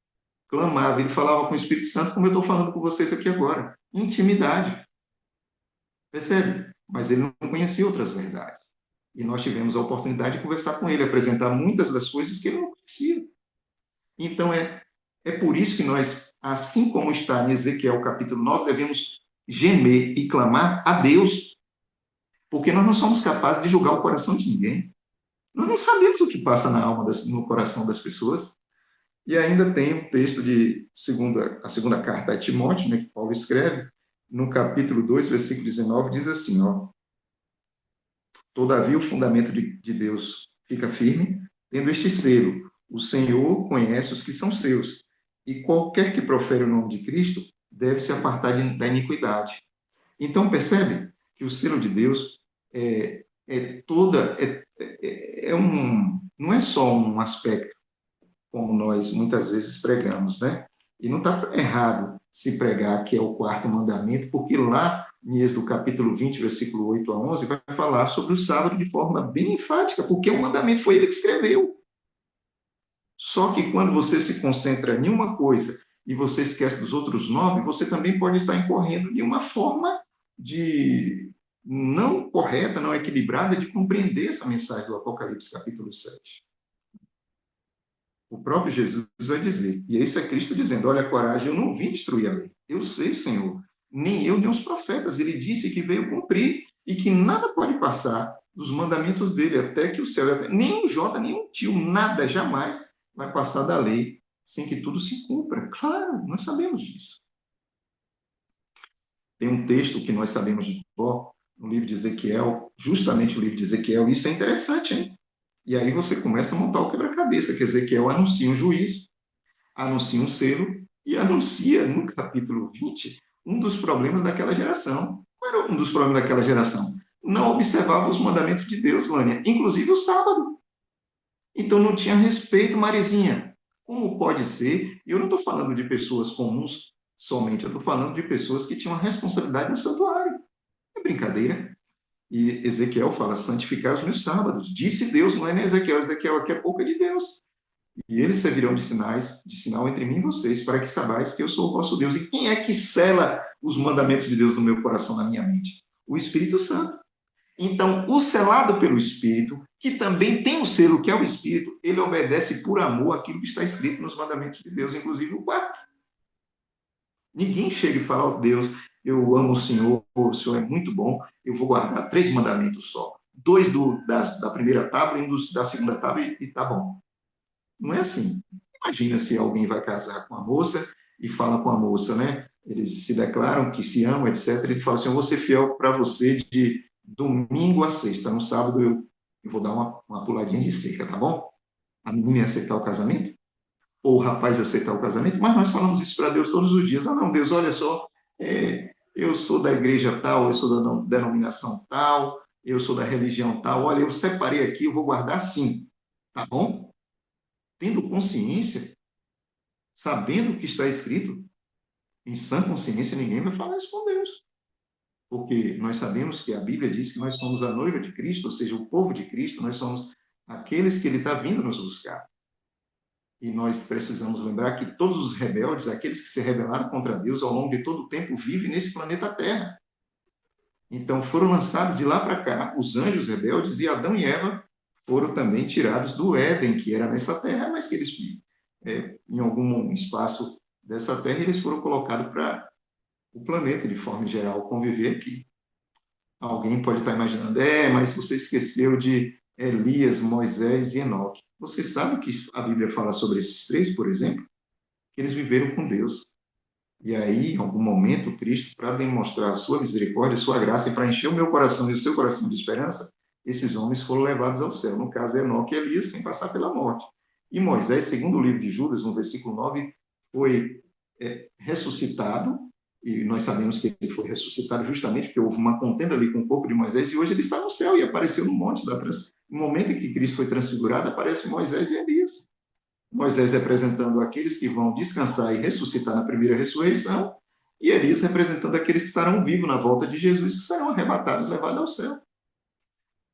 Clamava, ele falava com o Espírito Santo como eu estou falando com vocês aqui agora. Intimidade. Percebe? Mas ele não conhecia outras verdades. E nós tivemos a oportunidade de conversar com ele, apresentar muitas das coisas que ele não conhecia. Então, é por isso que nós, assim como está em Ezequiel capítulo 9, devemos gemer e clamar a Deus, porque nós não somos capazes de julgar o coração de ninguém. Nós não sabemos o que passa na alma, no coração das pessoas. E ainda tem o texto de a segunda carta a Timóteo, né, que Paulo escreve, no capítulo 2, versículo 19, diz assim, ó, todavia o fundamento de Deus fica firme, tendo este selo, o Senhor conhece os que são seus, e qualquer que profere o nome de Cristo deve se apartar da iniquidade. Então, percebe que o selo de Deus não é só um aspecto, como nós muitas vezes pregamos, né? E não está errado se pregar que é o quarto mandamento, porque lá em Êxodo capítulo 20, versículo 8 a 11, vai falar sobre o sábado de forma bem enfática, porque o mandamento foi ele que escreveu. Só que quando você se concentra em uma coisa e você esquece dos outros 9, você também pode estar incorrendo de uma forma de não correta, não equilibrada de compreender essa mensagem do Apocalipse capítulo 7. O próprio Jesus vai dizer, e esse é Cristo dizendo, olha, coragem, eu não vim destruir a lei. Eu sei, Senhor, nem eu, nem os profetas. Ele disse que veio cumprir e que nada pode passar dos mandamentos dele, até que o céu, nem um jota, nem um tio, nada, jamais vai passar da lei sem que tudo se cumpra. Claro, nós sabemos disso. Tem um texto que nós sabemos de cor, no livro de Ezequiel, justamente o livro de Ezequiel, isso é interessante, hein? E aí você começa a montar o quebra-cabeça, que Ezequiel anuncia um juízo, anuncia um selo e anuncia, no capítulo 20, um dos problemas daquela geração. Qual era um dos problemas daquela geração? Não observava os mandamentos de Deus, Lânia, inclusive o sábado. Então não tinha respeito, Marizinha. Como pode ser? E eu não estou falando de pessoas comuns somente, eu estou falando de pessoas que tinham responsabilidade no santuário. É brincadeira. E Ezequiel fala, santificar os meus sábados. Disse Deus, não é nem Ezequiel, Ezequiel aqui é pouca de Deus. E eles servirão de sinal entre mim e vocês, para que saibais que eu sou o vosso Deus. E quem é que sela os mandamentos de Deus no meu coração, na minha mente? O Espírito Santo. Então, o selado pelo Espírito, que também tem o selo que é o Espírito, ele obedece por amor aquilo que está escrito nos mandamentos de Deus, inclusive o quarto. Ninguém chega e fala, ó Deus, eu amo o Senhor é muito bom, eu vou guardar 3 mandamentos só. 2 da primeira tábua e 1 da segunda tábua e tá bom. Não é assim. Imagina se alguém vai casar com a moça e fala com a moça, né? Eles se declaram que se amam, etc. Ele fala assim, eu vou ser fiel para você de domingo a sexta. No sábado eu vou dar uma puladinha de cerca, tá bom? A menina aceitar o casamento? Ou o rapaz aceitar o casamento? Mas nós falamos isso para Deus todos os dias. Ah, não, Deus, olha só, eu sou da igreja tal, eu sou da denominação tal, eu sou da religião tal. Olha, eu separei aqui, eu vou guardar sim, tá bom? Tendo consciência, sabendo o que está escrito, em sã consciência, ninguém vai falar isso com Deus. Porque nós sabemos que a Bíblia diz que nós somos a noiva de Cristo, ou seja, o povo de Cristo, nós somos aqueles que ele está vindo nos buscar. E nós precisamos lembrar que todos os rebeldes, aqueles que se rebelaram contra Deus ao longo de todo o tempo, vivem nesse planeta Terra. Então foram lançados de lá para cá os anjos rebeldes e Adão e Eva foram também tirados do Éden, que era nessa terra, mas que eles, em algum espaço dessa terra, eles foram colocados para o planeta, de forma geral, conviver aqui. Alguém pode estar imaginando, mas você esqueceu de Elias, Moisés e Enoque. Você sabe que a Bíblia fala sobre esses 3, por exemplo? Que eles viveram com Deus. E aí, em algum momento, Cristo, para demonstrar a sua misericórdia, a sua graça, e para encher o meu coração e o seu coração de esperança, esses homens foram levados ao céu. No caso, Enoque e Elias, sem passar pela morte. E Moisés, segundo o livro de Judas, no versículo 9, foi ressuscitado e nós sabemos que ele foi ressuscitado justamente porque houve uma contenda ali com o corpo de Moisés, e hoje ele está no céu e apareceu no monte da transfiguração. No momento em que Cristo foi transfigurado, aparece Moisés e Elias. Moisés representando aqueles que vão descansar e ressuscitar na primeira ressurreição, e Elias representando aqueles que estarão vivos na volta de Jesus, que serão arrebatados, levados ao céu.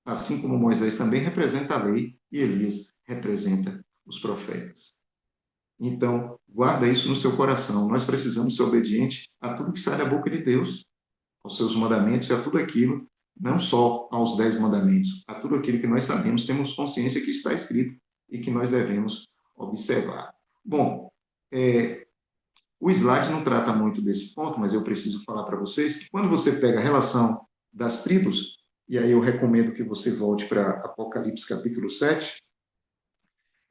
Assim como Moisés também representa a lei, e Elias representa os profetas. Então, guarda isso no seu coração. Nós precisamos ser obedientes a tudo que sai da boca de Deus, aos seus mandamentos e a tudo aquilo, não só aos 10 mandamentos, a tudo aquilo que nós sabemos, temos consciência que está escrito e que nós devemos observar. Bom, o slide não trata muito desse ponto, mas eu preciso falar para vocês que quando você pega a relação das tribos, e aí eu recomendo que você volte para Apocalipse capítulo 7,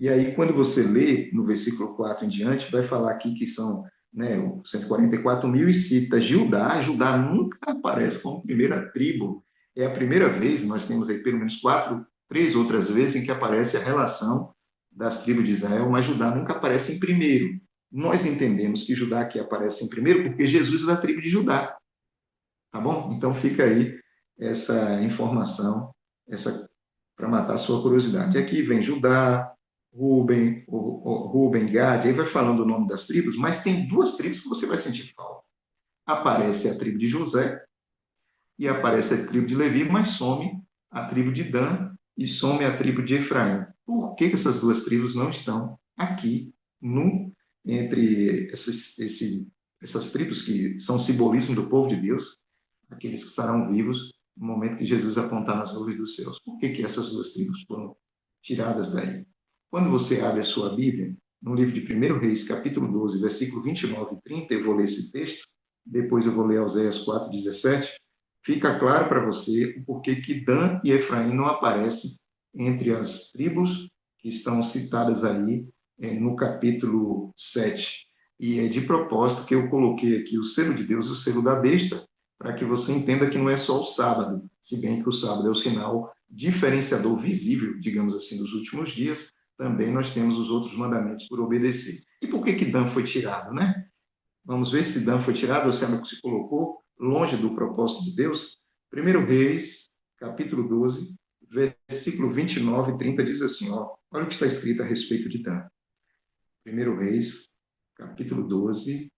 e aí quando você lê no versículo 4 em diante, vai falar aqui que são, né, 144 mil e cita Judá. Judá nunca aparece como primeira tribo. É a primeira vez, nós temos aí pelo menos 3 outras vezes em que aparece a relação das tribos de Israel, mas Judá nunca aparece em primeiro. Nós entendemos que Judá aqui aparece em primeiro porque Jesus é da tribo de Judá. Tá bom? Então fica aí essa informação, para matar a sua curiosidade. Aqui vem Judá, Ruben, Gad, aí vai falando o nome das tribos, mas tem 2 tribos que você vai sentir falta. Aparece a tribo de José e aparece a tribo de Levi, mas some a tribo de Dan e some a tribo de Efraim. Por que essas 2 tribos não estão aqui entre essas tribos que são simbolismo do povo de Deus, aqueles que estarão vivos no momento que Jesus apontar nas nuvens dos céus? Por que essas 2 tribos foram tiradas daí? Quando você abre a sua Bíblia, no livro de 1 Reis, capítulo 12, versículo 29 e 30, eu vou ler esse texto, depois eu vou ler Oséias 4, 17, fica claro para você o porquê que Dan e Efraim não aparecem entre as tribos que estão citadas aí no capítulo 7. E é de propósito que eu coloquei aqui o selo de Deus e o selo da besta, para que você entenda que não é só o sábado, se bem que o sábado é o sinal diferenciador visível, digamos assim, dos últimos dias, também nós temos os outros mandamentos por obedecer. E por que Dan foi tirado, né? Vamos ver se Dan foi tirado ou se ela se colocou longe do propósito de Deus. 1 Reis, capítulo 12, versículo 29 e 30 diz assim, olha o que está escrito a respeito de Dan. 1 Reis, capítulo 12,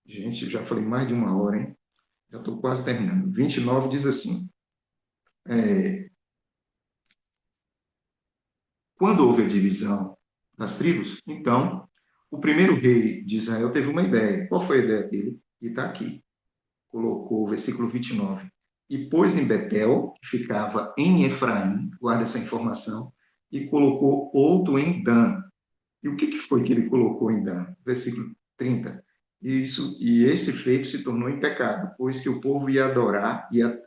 gente, eu já falei mais de 1 hora, hein? Já estou quase terminando. 29 diz assim, quando houve a divisão das tribos, então, o primeiro rei de Israel teve uma ideia. Qual foi a ideia dele? E está aqui. Colocou o versículo 29. E pôs em Betel, que ficava em Efraim, guarda essa informação, e colocou outro em Dan. E o que foi que ele colocou em Dan? Versículo 30. E esse feito se tornou em pecado, pois que o povo ia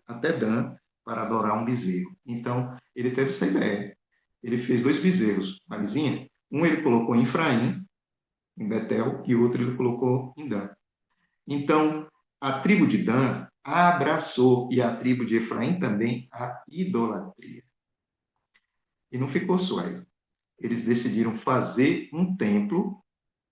até Dan para adorar um bezerro. Então, ele teve essa ideia. Ele fez 2 bezerros, Marizinha. Um ele colocou em Efraim, em Betel, e outro ele colocou em Dan. Então, a tribo de Dan abraçou, e a tribo de Efraim também, a idolatria. E não ficou só aí. Eles decidiram fazer um templo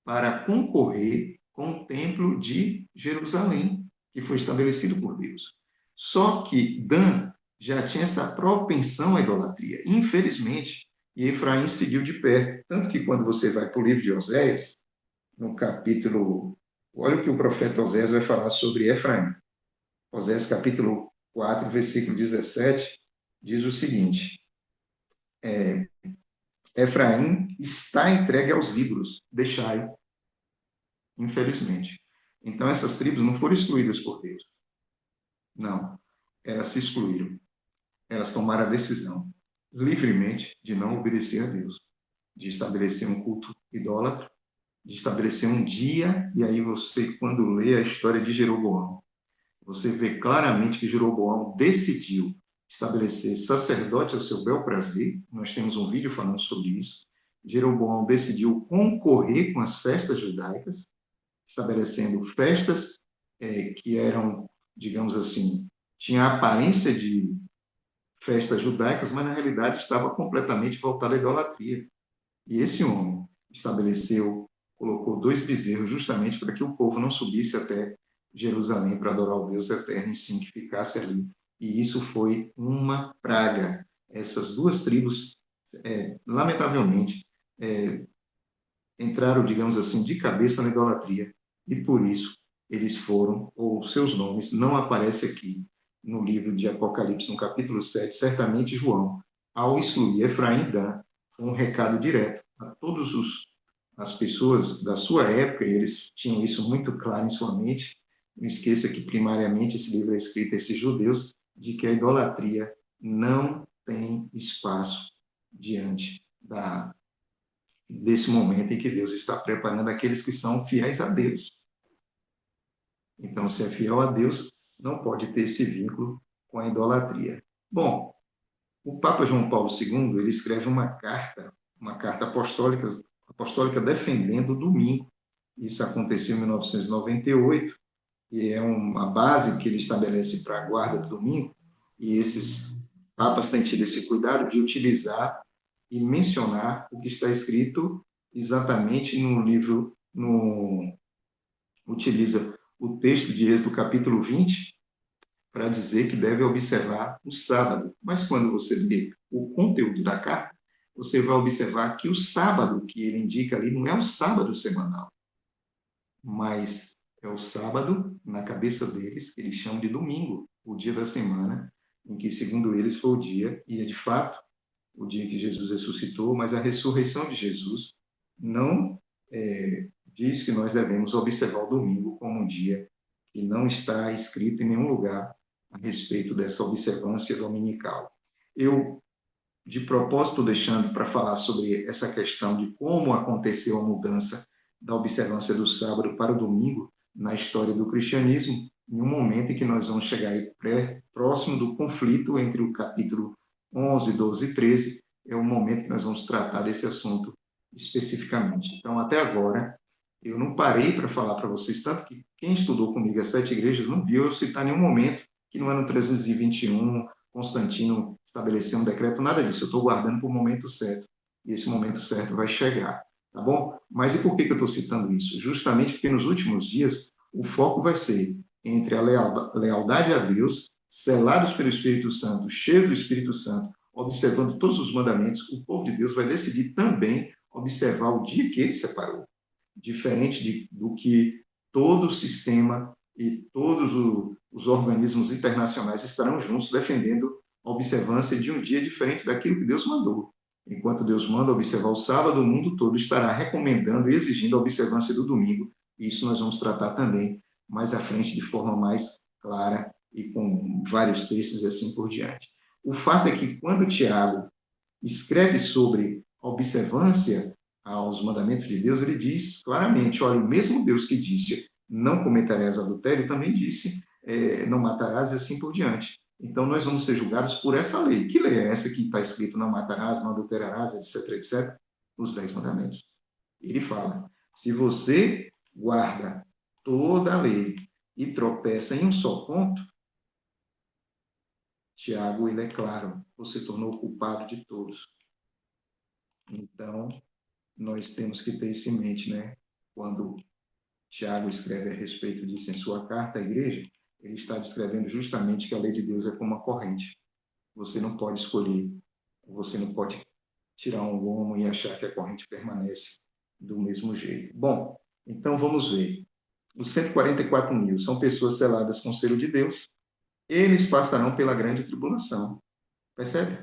para concorrer com o templo de Jerusalém, que foi estabelecido por Deus. Só que Dan já tinha essa propensão à idolatria, infelizmente, e Efraim seguiu de perto. Tanto que quando você vai para o livro de Oséias, no capítulo... Olha o que o profeta Oséias vai falar sobre Efraim. Oséias capítulo 4, versículo 17, diz o seguinte, Efraim está entregue aos ídolos, deixai, infelizmente. Então, essas tribos não foram excluídas por Deus. Não, elas se excluíram. Elas tomaram a decisão, livremente, de não obedecer a Deus, de estabelecer um culto idólatra, de estabelecer um dia, e aí você, quando lê a história de Jeroboão, você vê claramente que Jeroboão decidiu estabelecer sacerdote ao seu bel prazer. Nós temos um vídeo falando sobre isso. Jeroboão decidiu concorrer com as festas judaicas, estabelecendo festas que eram, digamos assim, tinha a aparência de festas judaicas, mas na realidade estava completamente voltada à idolatria. E esse homem colocou 2 bezerros justamente para que o povo não subisse até Jerusalém para adorar o Deus eterno e sim que ficasse ali. E isso foi uma praga. Essas duas tribos, lamentavelmente, entraram, digamos assim, de cabeça na idolatria. E por isso eles foram, ou seus nomes não aparecem aqui no livro de Apocalipse, no capítulo 7. Certamente João, ao excluir Efraim e Dan, foi um recado direto a todos as pessoas da sua época, e eles tinham isso muito claro em sua mente. Não esqueça que, primariamente, esse livro é escrito a esses judeus, de que a idolatria não tem espaço diante desse momento em que Deus está preparando aqueles que são fiéis a Deus. Então, se é fiel a Deus, não pode ter esse vínculo com a idolatria. Bom, o Papa João Paulo II, ele escreve uma carta apostólica defendendo o domingo. Isso aconteceu em 1998 e é uma base que ele estabelece para a guarda do domingo. E esses papas têm tido esse cuidado de utilizar e mencionar o que está escrito exatamente no livro, utiliza o texto de Êxodo capítulo 20 para dizer que deve observar o sábado. Mas quando você lê o conteúdo da carta, você vai observar que o sábado que ele indica ali não é o sábado semanal, mas é o sábado, na cabeça deles, que eles chamam de domingo, o dia da semana, em que, segundo eles, foi o dia, e é de fato o dia em que Jesus ressuscitou, mas a ressurreição de Jesus não diz que nós devemos observar o domingo como um dia que não está escrito em nenhum lugar a respeito dessa observância dominical. Eu, de propósito, deixando para falar sobre essa questão de como aconteceu a mudança da observância do sábado para o domingo na história do cristianismo, em um momento em que nós vamos chegar aí próximo do conflito entre o capítulo 11, 12 e 13, é o momento que nós vamos tratar desse assunto especificamente. Então, até agora, eu não parei para falar para vocês, tanto que quem estudou comigo as 7 igrejas não viu eu citar nenhum momento que no ano 321 Constantino estabeleceu um decreto, nada disso. Eu estou guardando para o momento certo. E esse momento certo vai chegar. Tá bom? Mas e por que eu estou citando isso? Justamente porque nos últimos dias o foco vai ser entre a lealdade a Deus, selados pelo Espírito Santo, cheios do Espírito Santo, observando todos os mandamentos, o povo de Deus vai decidir também observar o dia que ele separou. Diferente do que todo o sistema e todos os organismos internacionais estarão juntos defendendo a observância de um dia diferente daquilo que Deus mandou. Enquanto Deus manda observar o sábado, o mundo todo estará recomendando e exigindo a observância do domingo. E isso nós vamos tratar também mais à frente de forma mais clara e com vários textos e assim por diante. O fato é que quando Tiago escreve sobre a observância aos mandamentos de Deus, ele diz claramente, olha, o mesmo Deus que disse não cometerás adultério, também disse não matarás e assim por diante. Então, nós vamos ser julgados por essa lei. Que lei é essa que está escrito não matarás, não adulterarás, etc, etc? Os 10 mandamentos. Ele fala, se você guarda toda a lei e tropeça em um só ponto, Tiago, ele é claro, você tornou culpado de todos. Então, nós temos que ter isso em mente, né? Quando Tiago escreve a respeito disso em sua carta à igreja, ele está descrevendo justamente que a lei de Deus é como uma corrente. Você não pode escolher, você não pode tirar um gomo e achar que a corrente permanece do mesmo jeito. Bom, então vamos ver. Os 144 mil são pessoas seladas com o selo de Deus, eles passarão pela grande tribulação. Percebe?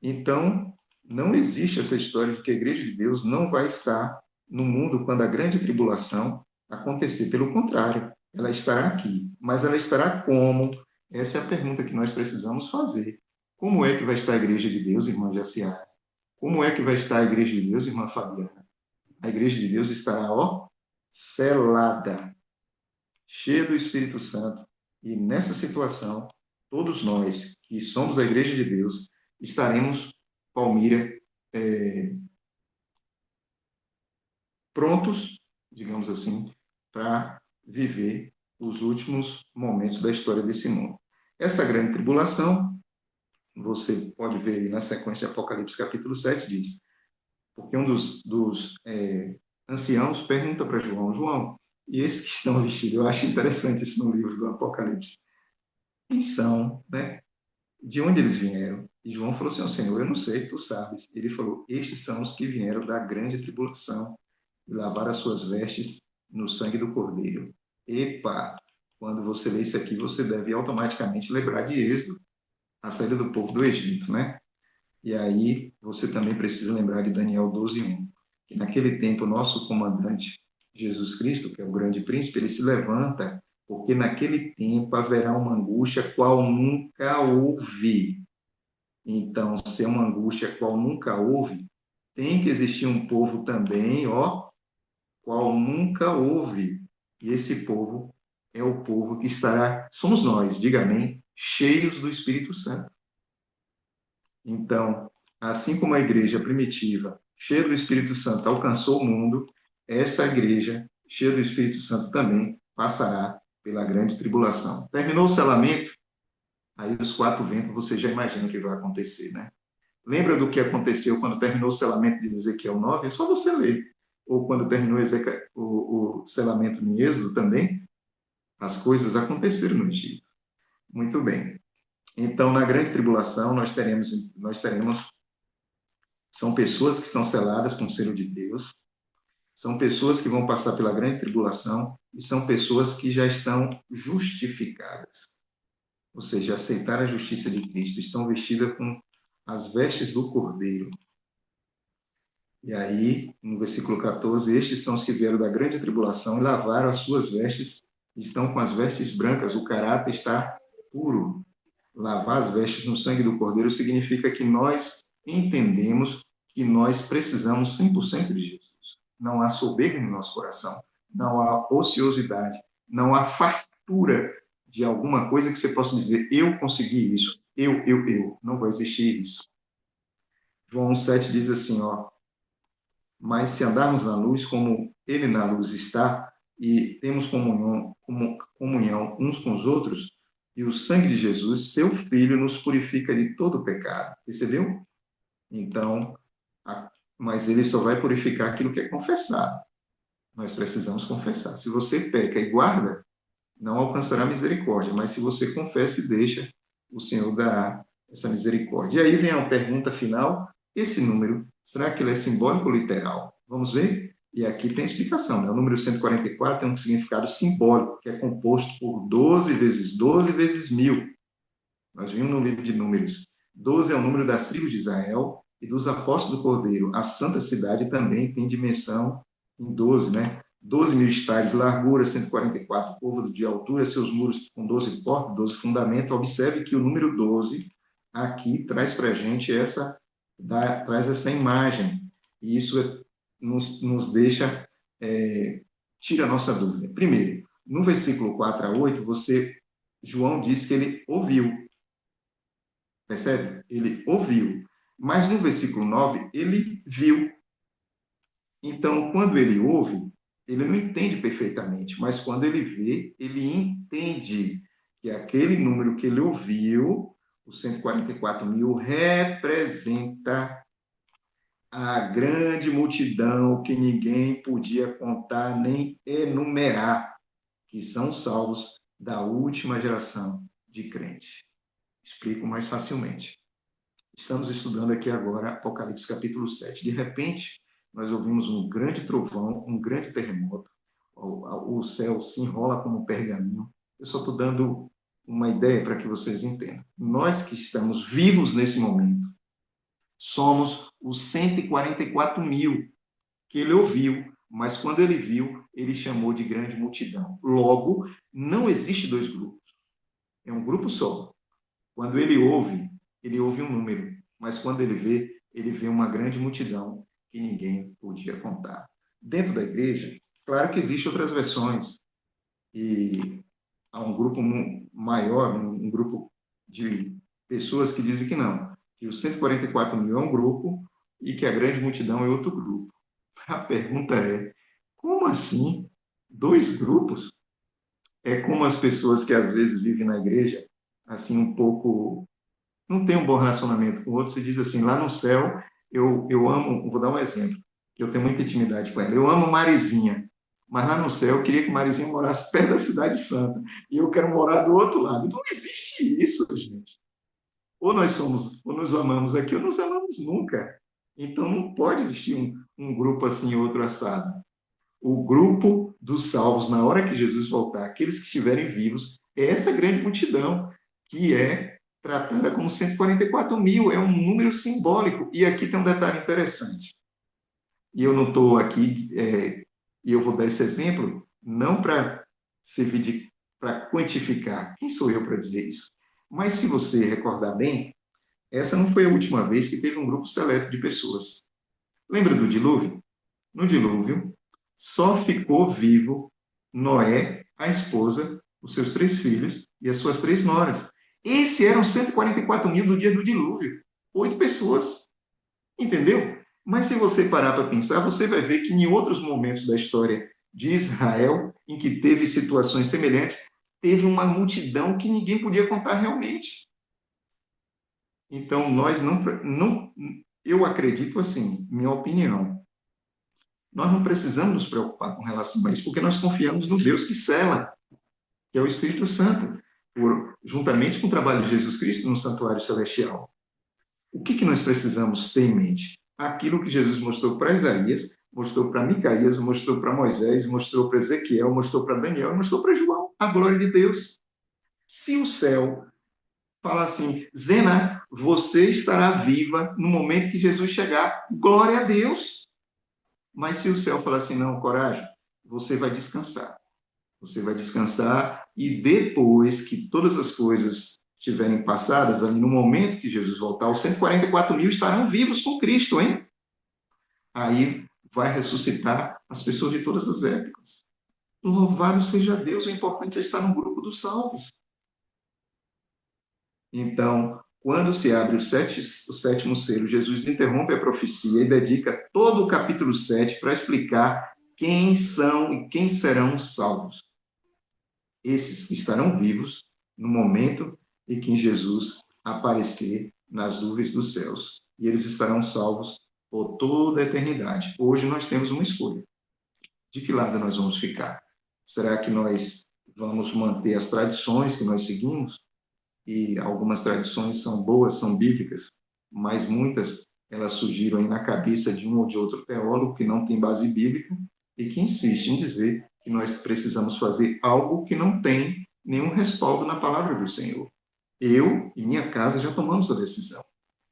Então, não existe essa história de que a igreja de Deus não vai estar no mundo quando a grande tribulação acontecer. Pelo contrário, ela estará aqui. Mas ela estará como? Essa é a pergunta que nós precisamos fazer. Como é que vai estar a igreja de Deus, irmã Jaciara? Como é que vai estar a igreja de Deus, irmã Fabiana? A igreja de Deus estará, ó, selada, cheia do Espírito Santo. E nessa situação, todos nós que somos a igreja de Deus, estaremos, Palmira, prontos, digamos assim, para viver os últimos momentos da história desse mundo. Essa grande tribulação, você pode ver aí na sequência de Apocalipse capítulo 7, diz, porque um dos anciãos pergunta para João, João, E esses que estão vestidos, eu acho interessante isso no livro do Apocalipse. Quem são, né? De onde eles vieram? E João falou assim, Senhor, eu não sei, tu sabes. Ele falou, estes são os que vieram da grande tribulação e lavaram as suas vestes no sangue do Cordeiro. Epa! Quando você lê isso aqui, você deve automaticamente lembrar de Êxodo, a saída do povo do Egito, né? E aí você também precisa lembrar de Daniel 12:1, que naquele tempo o nosso comandante Jesus Cristo, que é o grande príncipe, ele se levanta, porque naquele tempo haverá uma angústia qual nunca houve. Então, se é uma angústia qual nunca houve, tem que existir um povo também, ó, qual nunca houve. E esse povo é o povo que estará, somos nós, diga amém, cheios do Espírito Santo. Então, assim como a igreja primitiva, cheia do Espírito Santo, alcançou o mundo, essa igreja, cheia do Espírito Santo, também passará pela grande tribulação. Terminou o selamento, aí os quatro ventos, você já imagina o que vai acontecer, né? Lembra do que aconteceu quando terminou o selamento de Ezequiel 9? É só você ler. Ou quando terminou o selamento em Êxodo também, as coisas aconteceram no Egito. Muito bem. Então, na grande tribulação, nós teremos são pessoas que estão seladas com o selo de Deus, são pessoas que vão passar pela grande tribulação e são pessoas que já estão justificadas, ou seja, aceitaram a justiça de Cristo, estão vestidas com as vestes do Cordeiro. E aí, no versículo 14, estes são os que vieram da grande tribulação e lavaram as suas vestes, estão com as vestes brancas, o caráter está puro. Lavar as vestes no sangue do Cordeiro significa que nós entendemos que nós precisamos 100% de Jesus. Não há soberba no nosso coração, não há ociosidade, não há fartura de alguma coisa que você possa dizer, eu consegui isso, eu. Não vai existir isso. João 7 diz assim, ó, mas se andarmos na luz como ele na luz está, e temos comunhão uns com os outros, e o sangue de Jesus, seu Filho, nos purifica de todo pecado. Percebeu? Então, mas ele só vai purificar aquilo que é confessado. Nós precisamos confessar. Se você peca e guarda, não alcançará misericórdia, mas se você confessa e deixa, o Senhor dará essa misericórdia. E aí vem a pergunta final: esse número, será que ele é simbólico ou literal? Vamos ver? E aqui tem explicação, né? O número 144 tem um significado simbólico, que é composto por 12 vezes 12 vezes 1000. Nós vimos no livro de Números. 12 é o número das tribos de Israel e dos apóstolos do Cordeiro. A santa cidade também tem dimensão em 12, né? 12.000 estádios, largura 144 côvados de altura, seus muros com 12 portas, 12 fundamentos. Observe que o número 12 aqui traz para a gente traz essa imagem. E isso nos deixa, tira a nossa dúvida. Primeiro, no versículo 4 a 8, João diz que ele ouviu. Percebe? Ele ouviu. Mas no versículo 9, ele viu. Então, quando ele ouve, ele não entende perfeitamente, mas quando ele vê, ele entende que aquele número que ele ouviu, os 144.000, representa a grande multidão que ninguém podia contar nem enumerar, que são salvos da última geração de crentes. Explico mais facilmente. Estamos estudando aqui agora Apocalipse capítulo 7. De repente, nós ouvimos um grande trovão, um grande terremoto, o céu se enrola como um pergaminho. Eu só estou dando uma ideia para que vocês entendam. Nós que estamos vivos nesse momento, somos os 144.000 que ele ouviu, mas quando ele viu, ele chamou de grande multidão. Logo, não existe dois grupos, é um grupo só. Quando ele ouve um número, mas quando ele vê uma grande multidão que ninguém podia contar. Dentro da igreja, claro que existem outras versões, e há um grupo maior, um grupo de pessoas que dizem que não, que os 144.000 é um grupo e que a grande multidão é outro grupo. A pergunta é, como assim? Dois grupos? É como as pessoas que às vezes vivem na igreja, assim, um pouco não tem um bom relacionamento com o outro, se diz assim, lá no céu, eu amo, vou dar um exemplo, que eu tenho muita intimidade com ela, eu amo Marizinha, Mas lá no céu eu queria que Marizinha morasse perto da Cidade Santa. E eu quero morar do outro lado. Não existe isso, gente. Ou nós somos, ou nos amamos aqui, ou nos amamos nunca. Então não pode existir um grupo assim, outro assado. O grupo dos salvos, na hora que Jesus voltar, aqueles que estiverem vivos, é essa grande multidão, que é tratada como 144 mil, é um número simbólico. E aqui tem um detalhe interessante. E eu não estou aqui, e eu vou dar esse exemplo, não para servir para quantificar. Quem sou eu para dizer isso? Mas se você recordar bem, essa não foi a última vez que teve um grupo seleto de pessoas. Lembra do dilúvio? No dilúvio, só ficou vivo Noé, a esposa, os seus 3 filhos e as suas 3 noras. Esse eram 144 mil do dia do dilúvio. 8 pessoas. Entendeu? Mas se você parar para pensar, você vai ver que em outros momentos da história de Israel, em que teve situações semelhantes, teve uma multidão que ninguém podia contar realmente. Então, nós não eu acredito assim, minha opinião, nós não precisamos nos preocupar com relação a isso, porque nós confiamos no Deus que cela, que é o Espírito Santo, juntamente com o trabalho de Jesus Cristo no santuário celestial. O que nós precisamos ter em mente? Aquilo que Jesus mostrou para Isaías, mostrou para Micaías, mostrou para Moisés, mostrou para Ezequiel, mostrou para Daniel, mostrou para João, a glória de Deus. Se o céu fala assim, Zena, você estará viva no momento que Jesus chegar, glória a Deus. Mas se o céu falar assim, não, coragem, você vai descansar. Você vai descansar e depois que todas as coisas estiverem passadas, ali no momento que Jesus voltar, os 144 mil estarão vivos com Cristo, hein? Aí vai ressuscitar as pessoas de todas as épocas. Louvado seja Deus, o importante é estar no grupo dos salvos. Então, quando se abre o sétimo selo, Jesus interrompe a profecia e dedica todo o capítulo 7 para explicar quem são e quem serão salvos. Esses que estarão vivos no momento em que Jesus aparecer nas nuvens dos céus. E eles estarão salvos por toda a eternidade. Hoje nós temos uma escolha. De que lado nós vamos ficar? Será que nós vamos manter as tradições que nós seguimos? E algumas tradições são boas, são bíblicas, mas muitas elas surgiram aí na cabeça de um ou de outro teólogo que não tem base bíblica e que insiste em dizer que nós precisamos fazer algo que não tem nenhum respaldo na palavra do Senhor. Eu e minha casa já tomamos a decisão.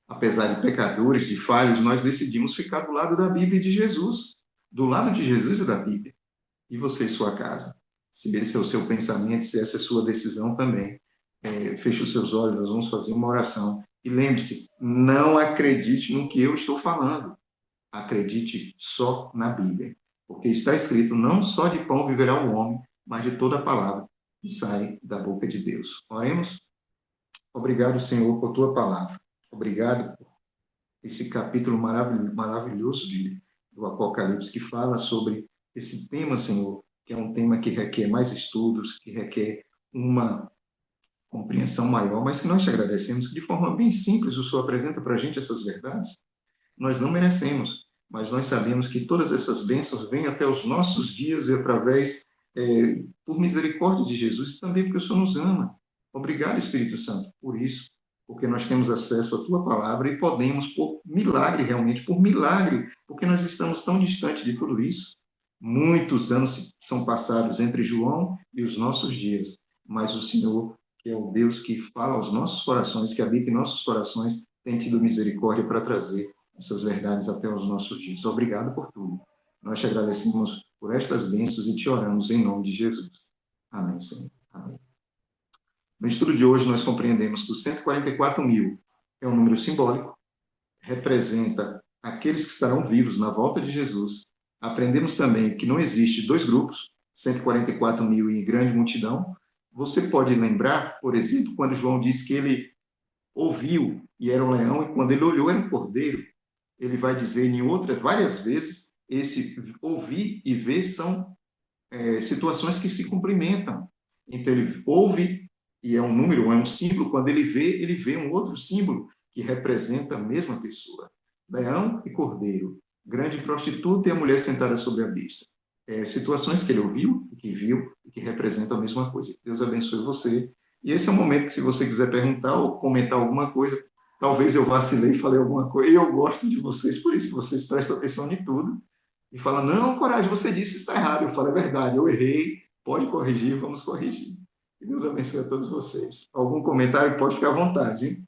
Apesar de pecadores, de falhos, nós decidimos ficar do lado da Bíblia e de Jesus, do lado de Jesus e da Bíblia. E você e sua casa? Se esse é o seu pensamento, se essa é a sua decisão também, feche os seus olhos, nós vamos fazer uma oração. E lembre-se, não acredite no que eu estou falando. Acredite só na Bíblia. Porque está escrito, não só de pão viverá o homem, mas de toda a palavra que sai da boca de Deus. Oremos? Obrigado, Senhor, por tua palavra. Obrigado por esse capítulo maravilhoso do Apocalipse, que fala sobre esse tema, Senhor, que é um tema que requer mais estudos, que requer uma compreensão maior, mas que nós te agradecemos que de forma bem simples o Senhor apresenta para a gente essas verdades. Nós não merecemos, mas nós sabemos que todas essas bênçãos vêm até os nossos dias e através, por misericórdia de Jesus, e também porque o Senhor nos ama. Obrigado, Espírito Santo, por isso, porque nós temos acesso à tua palavra e podemos, por milagre realmente, por milagre, porque nós estamos tão distantes de tudo isso. Muitos anos são passados entre João e os nossos dias, mas o Senhor, que é o Deus que fala aos nossos corações, que habita em nossos corações, tem tido misericórdia para trazer essas verdades até os nossos dias. Obrigado por tudo. Nós te agradecemos por estas bênçãos e te oramos em nome de Jesus. Amém, Senhor. Amém. No estudo de hoje, nós compreendemos que os 144 mil é um número simbólico, representa aqueles que estarão vivos na volta de Jesus. Aprendemos também que não existe dois grupos, 144 mil e grande multidão. Você pode lembrar, por exemplo, quando João disse que ele ouviu e era um leão, e quando ele olhou era um cordeiro. Ele vai dizer em outras, várias vezes, esse ouvir e ver são situações que se complementam. Então, ele ouve, e é um número, é um símbolo, quando ele vê um outro símbolo que representa a mesma pessoa. Leão e cordeiro, grande prostituta e a mulher sentada sobre a besta. situações que ele ouviu, que viu, e que representam a mesma coisa. Deus abençoe você. E esse é o momento que, se você quiser perguntar ou comentar alguma coisa, talvez eu vacilei e falei alguma coisa. Eu gosto de vocês, por isso vocês prestam atenção em tudo. E falam, não, Coragem, você disse isso está errado. Eu falo, é verdade, eu errei, pode corrigir, vamos corrigir. Que Deus abençoe a todos vocês. Algum comentário, pode ficar à vontade, hein?